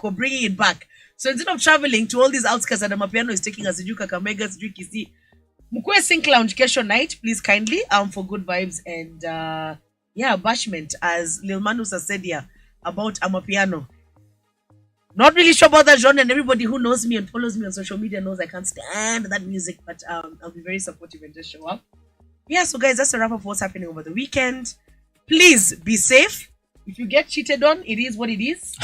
So instead of traveling to all these outskirts that Amapiano is taking us, Siju Kakamega, Siju Kisi, Mkwe Sync Lounge Kesho night, please kindly, for good vibes and bashment, as Lil Manus has said here about Amapiano. Not really sure about that genre, and everybody who knows me and follows me on social media knows I can't stand that music, but I'll be very supportive and just show up. Yeah, so guys, that's a wrap up of what's happening over the weekend. Please be safe. If you get cheated on, it is what it is.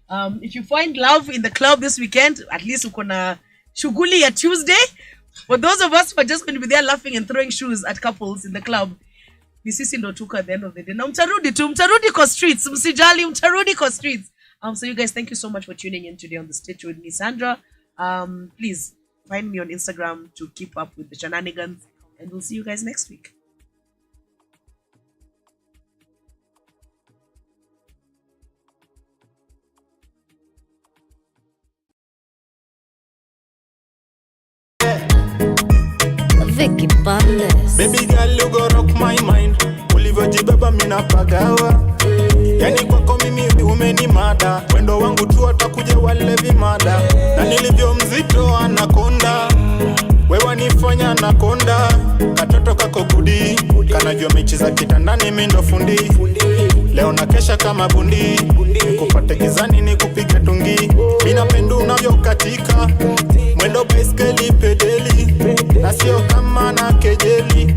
If you find love in the club this weekend, at least we're gonna shughuli ya Tuesday. For those of us who are just going to be there laughing and throwing shoes at couples in the club, ni sisi ndo tuko at the end of the day. Na mtarudi kwa streets, msijali, mtarudi kwa streets. So you guys, thank you so much for tuning in today on the stage with me, Sandra. Please find me on Instagram to keep up with the shenanigans, and we'll see you guys next week. Vicky Bandes. Baby girl, you go rock my mind. Ulivyojibeba mina pagawa. Yani kwako mimi umenimada. Wendo wangu tu atakuja walevi mada. Na nilivyo mzito anakonda. Wewe nifanya anakonda. Katoto kako gudi. Kanajua mechi za kitandani mimi ndo fundi. Leo na kesha kama bundi. Nikupate gizani nikupige tungi. Mimi napenda unavyokatika. Mwendo baiskeli pedeli. Na sio kama na kejeli.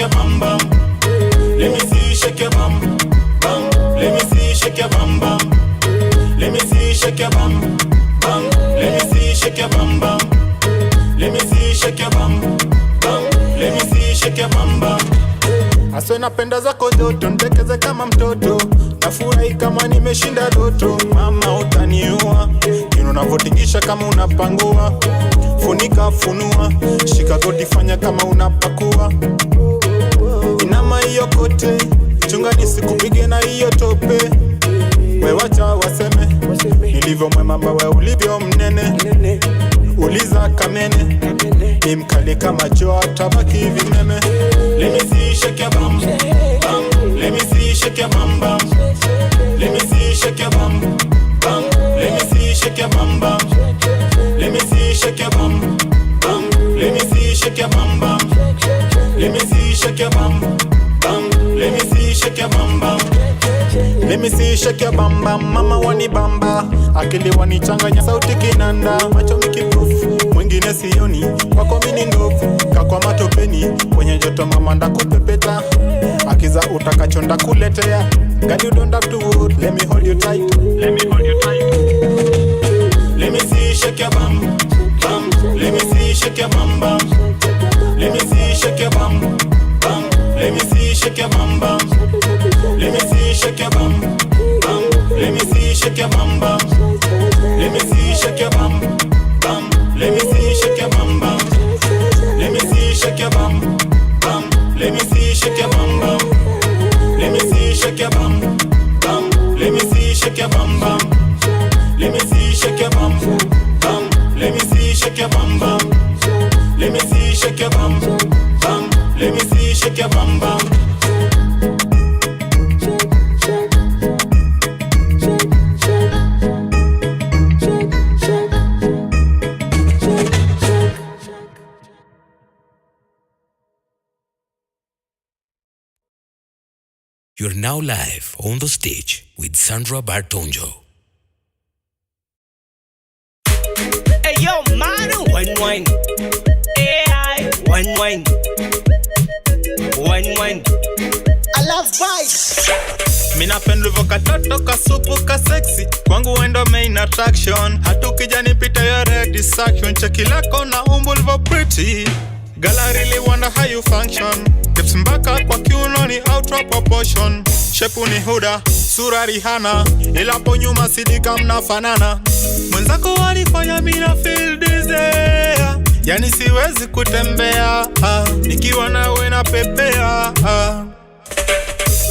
your bum bum. Let me see you shake your bum bum. Let me see you shake your bum bum. Let me see you shake your bum bum. Let me see you shake your bum bum. Let me see you shake your bum bum. Let me see you shake your bum bum. Aswe napenda zako joto, ndekeze kama mtoto. Nafurahi kama nimeshinda doto. Mama utaniua, kino unavotingisha kama unapangua. Funika funua, shika goti fanya kama unapakua. Inama hiyo kote, chunga nisikupige na hiyo tope. We wacha waseme, nilivyo mwema we ulivyo mnene. Uliza kamene, ni mkali kama joa tabaki vimeme. Let me see you shake your bum bum. Let me see you shake your bum bum. Let me see you shake your bum bum. Let me see you shake your bum bum. Let me see you shake your bum bum. Let me see you shake your bum bum. Let me see you shake your bum bum. Let me see you shake your bum bum. Let me see you shake your bum bum. Mama wani bamba, akili wani changanya sauti kinanda. Macho mikiprofu, mwingine sioni. Kwako mini ndovu, kakwa matopeni. Kwenye joto mama ndakupepeta. Akiza utakachonda kuletea. God you don't have to wood, let me hold you tight. Let me hold you tight. Let me see you shake your bum bum. Let me see you shake your bum bum. Let me see you shake your bum bum. Let me see you shake your bum bum. Let me see you shake your bum bum. Let me see you shake your bum bum. Let me see you shake your bum bum. Let me see you shake your bum bum. Let me see you shake your bum bum. Let me see you shake your bum bum. Let me see you shake your bum bum. Let me see you shake your bum bum. Let me see you shake your bum bum. Let me see you shake your bum bum. Let me see you shake your bum bum. Let me see you shake your bum bum. You're now live on the stage with Sandra Bartonjo. Hey yo, Manu, wine. AI, wine. I love vibes. Mina pen livo katoto kasupu ka sexy. Kwangu wendo main attraction. Hatu kijani pita yore distraction. Cheki lako na umbu livo pretty. Girl, I really wonder how you function. Tips mbaka kwa kiuno ni out of proportion. Shepu ni huda, sura Rihanna. Ila po nyuma sidika mnafanana. Mwenzako walifanya mina feel dizzy. Yani siwezi kutembea. Nikiwa nawe na pepea.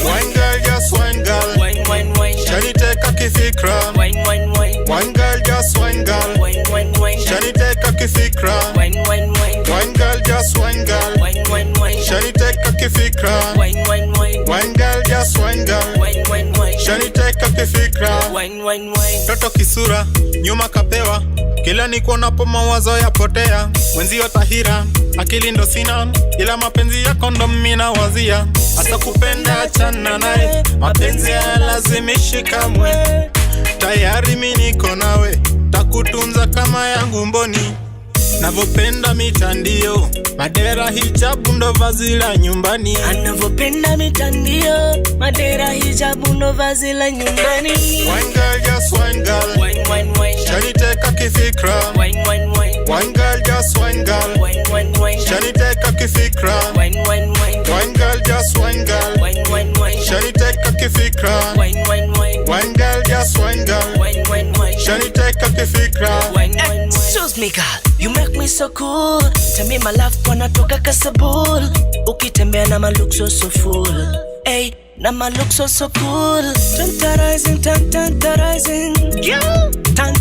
Wine girl, just wine girl. Wine. Shani teka kifikra. Wine. Wine girl, just wine girl. Wine. Shani teka kifikra. Wine. Wine girl, just wine girl. Wine. Shani teka kifikra. Wine. Wine girl, just wine girl. Wine. Shani teka kifikra. Wine. Toto kisura, nyuma kapewa. Kila nikuonapo mawazo yapotea. Mwenzio tahira, akili ndo sina. Ila mapenzi yako ndo mina wazia. Hata kupenda achana naye. Mapenzi ya lazimishi kamwe. Tayari mimi niko nawe. Takutunza kama yangu mboni. Navopenda mitandio. Madera hijabu ndo vazi la nyumbani. Anavopenda mitandio. Madera hijabu ndo vazi la nyumbani. Wine girl, just wine girl. Wine. Shani teka kifikra. Wine. Wine girl, just wine girl. Wine. Shani teka kifikra. Wine. Wine girl, just wine girl. Wine. Shani teka kifikra. Wine. Wine girl, just wine girl. Shani teka kifikra. Excuse me girl, you make me so cool. Tell me my love wanatoka kasabul. Ukitembea na my look so full. Hey, na my look so cool. Tantalizing. Yeah.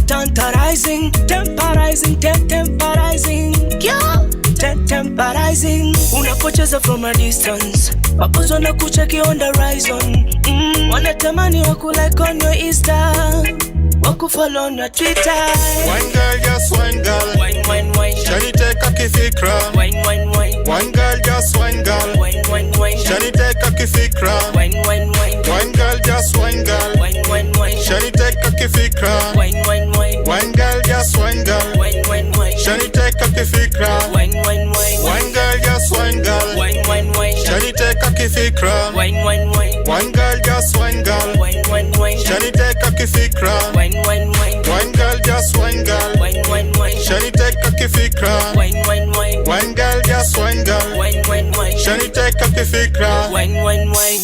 Tantalizing. Temporizing. Yeah. Temporizing. Unapocheza from a distance. Wapozo wana kucheki on the horizon. Wanatamani waku like on your Insta. Waku follow on your Twitter. Wine girl, just wine girl. Wine. Shani teka kifikra. Wine. Wine girl, just wine girl. Wine. Shani teka kifikra. Wine. Wine girl, just wine girl. Wine. Shani teka kifikra. Wine. Wine girl, just wine girl. Wine. Shani teka kifikra. Wine. Wine girl, just wine girl. Wine. Shaniteka kifikra. Wine, wine, wine. Wine girl, just wine girl. Wine, wine, wine. Shaniteka kifikra. Wine, wine, wine. Wine girl, just wine girl. Wine, wine, wine. Shaniteka kifikra. Wine, wine, wine. Wine girl, just wine girl. Wine, wine, wine. Shaniteka kifikra. Wine, wine, wine.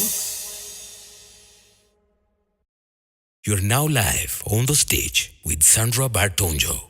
You're now live on the stage with Sandra Bartonjo.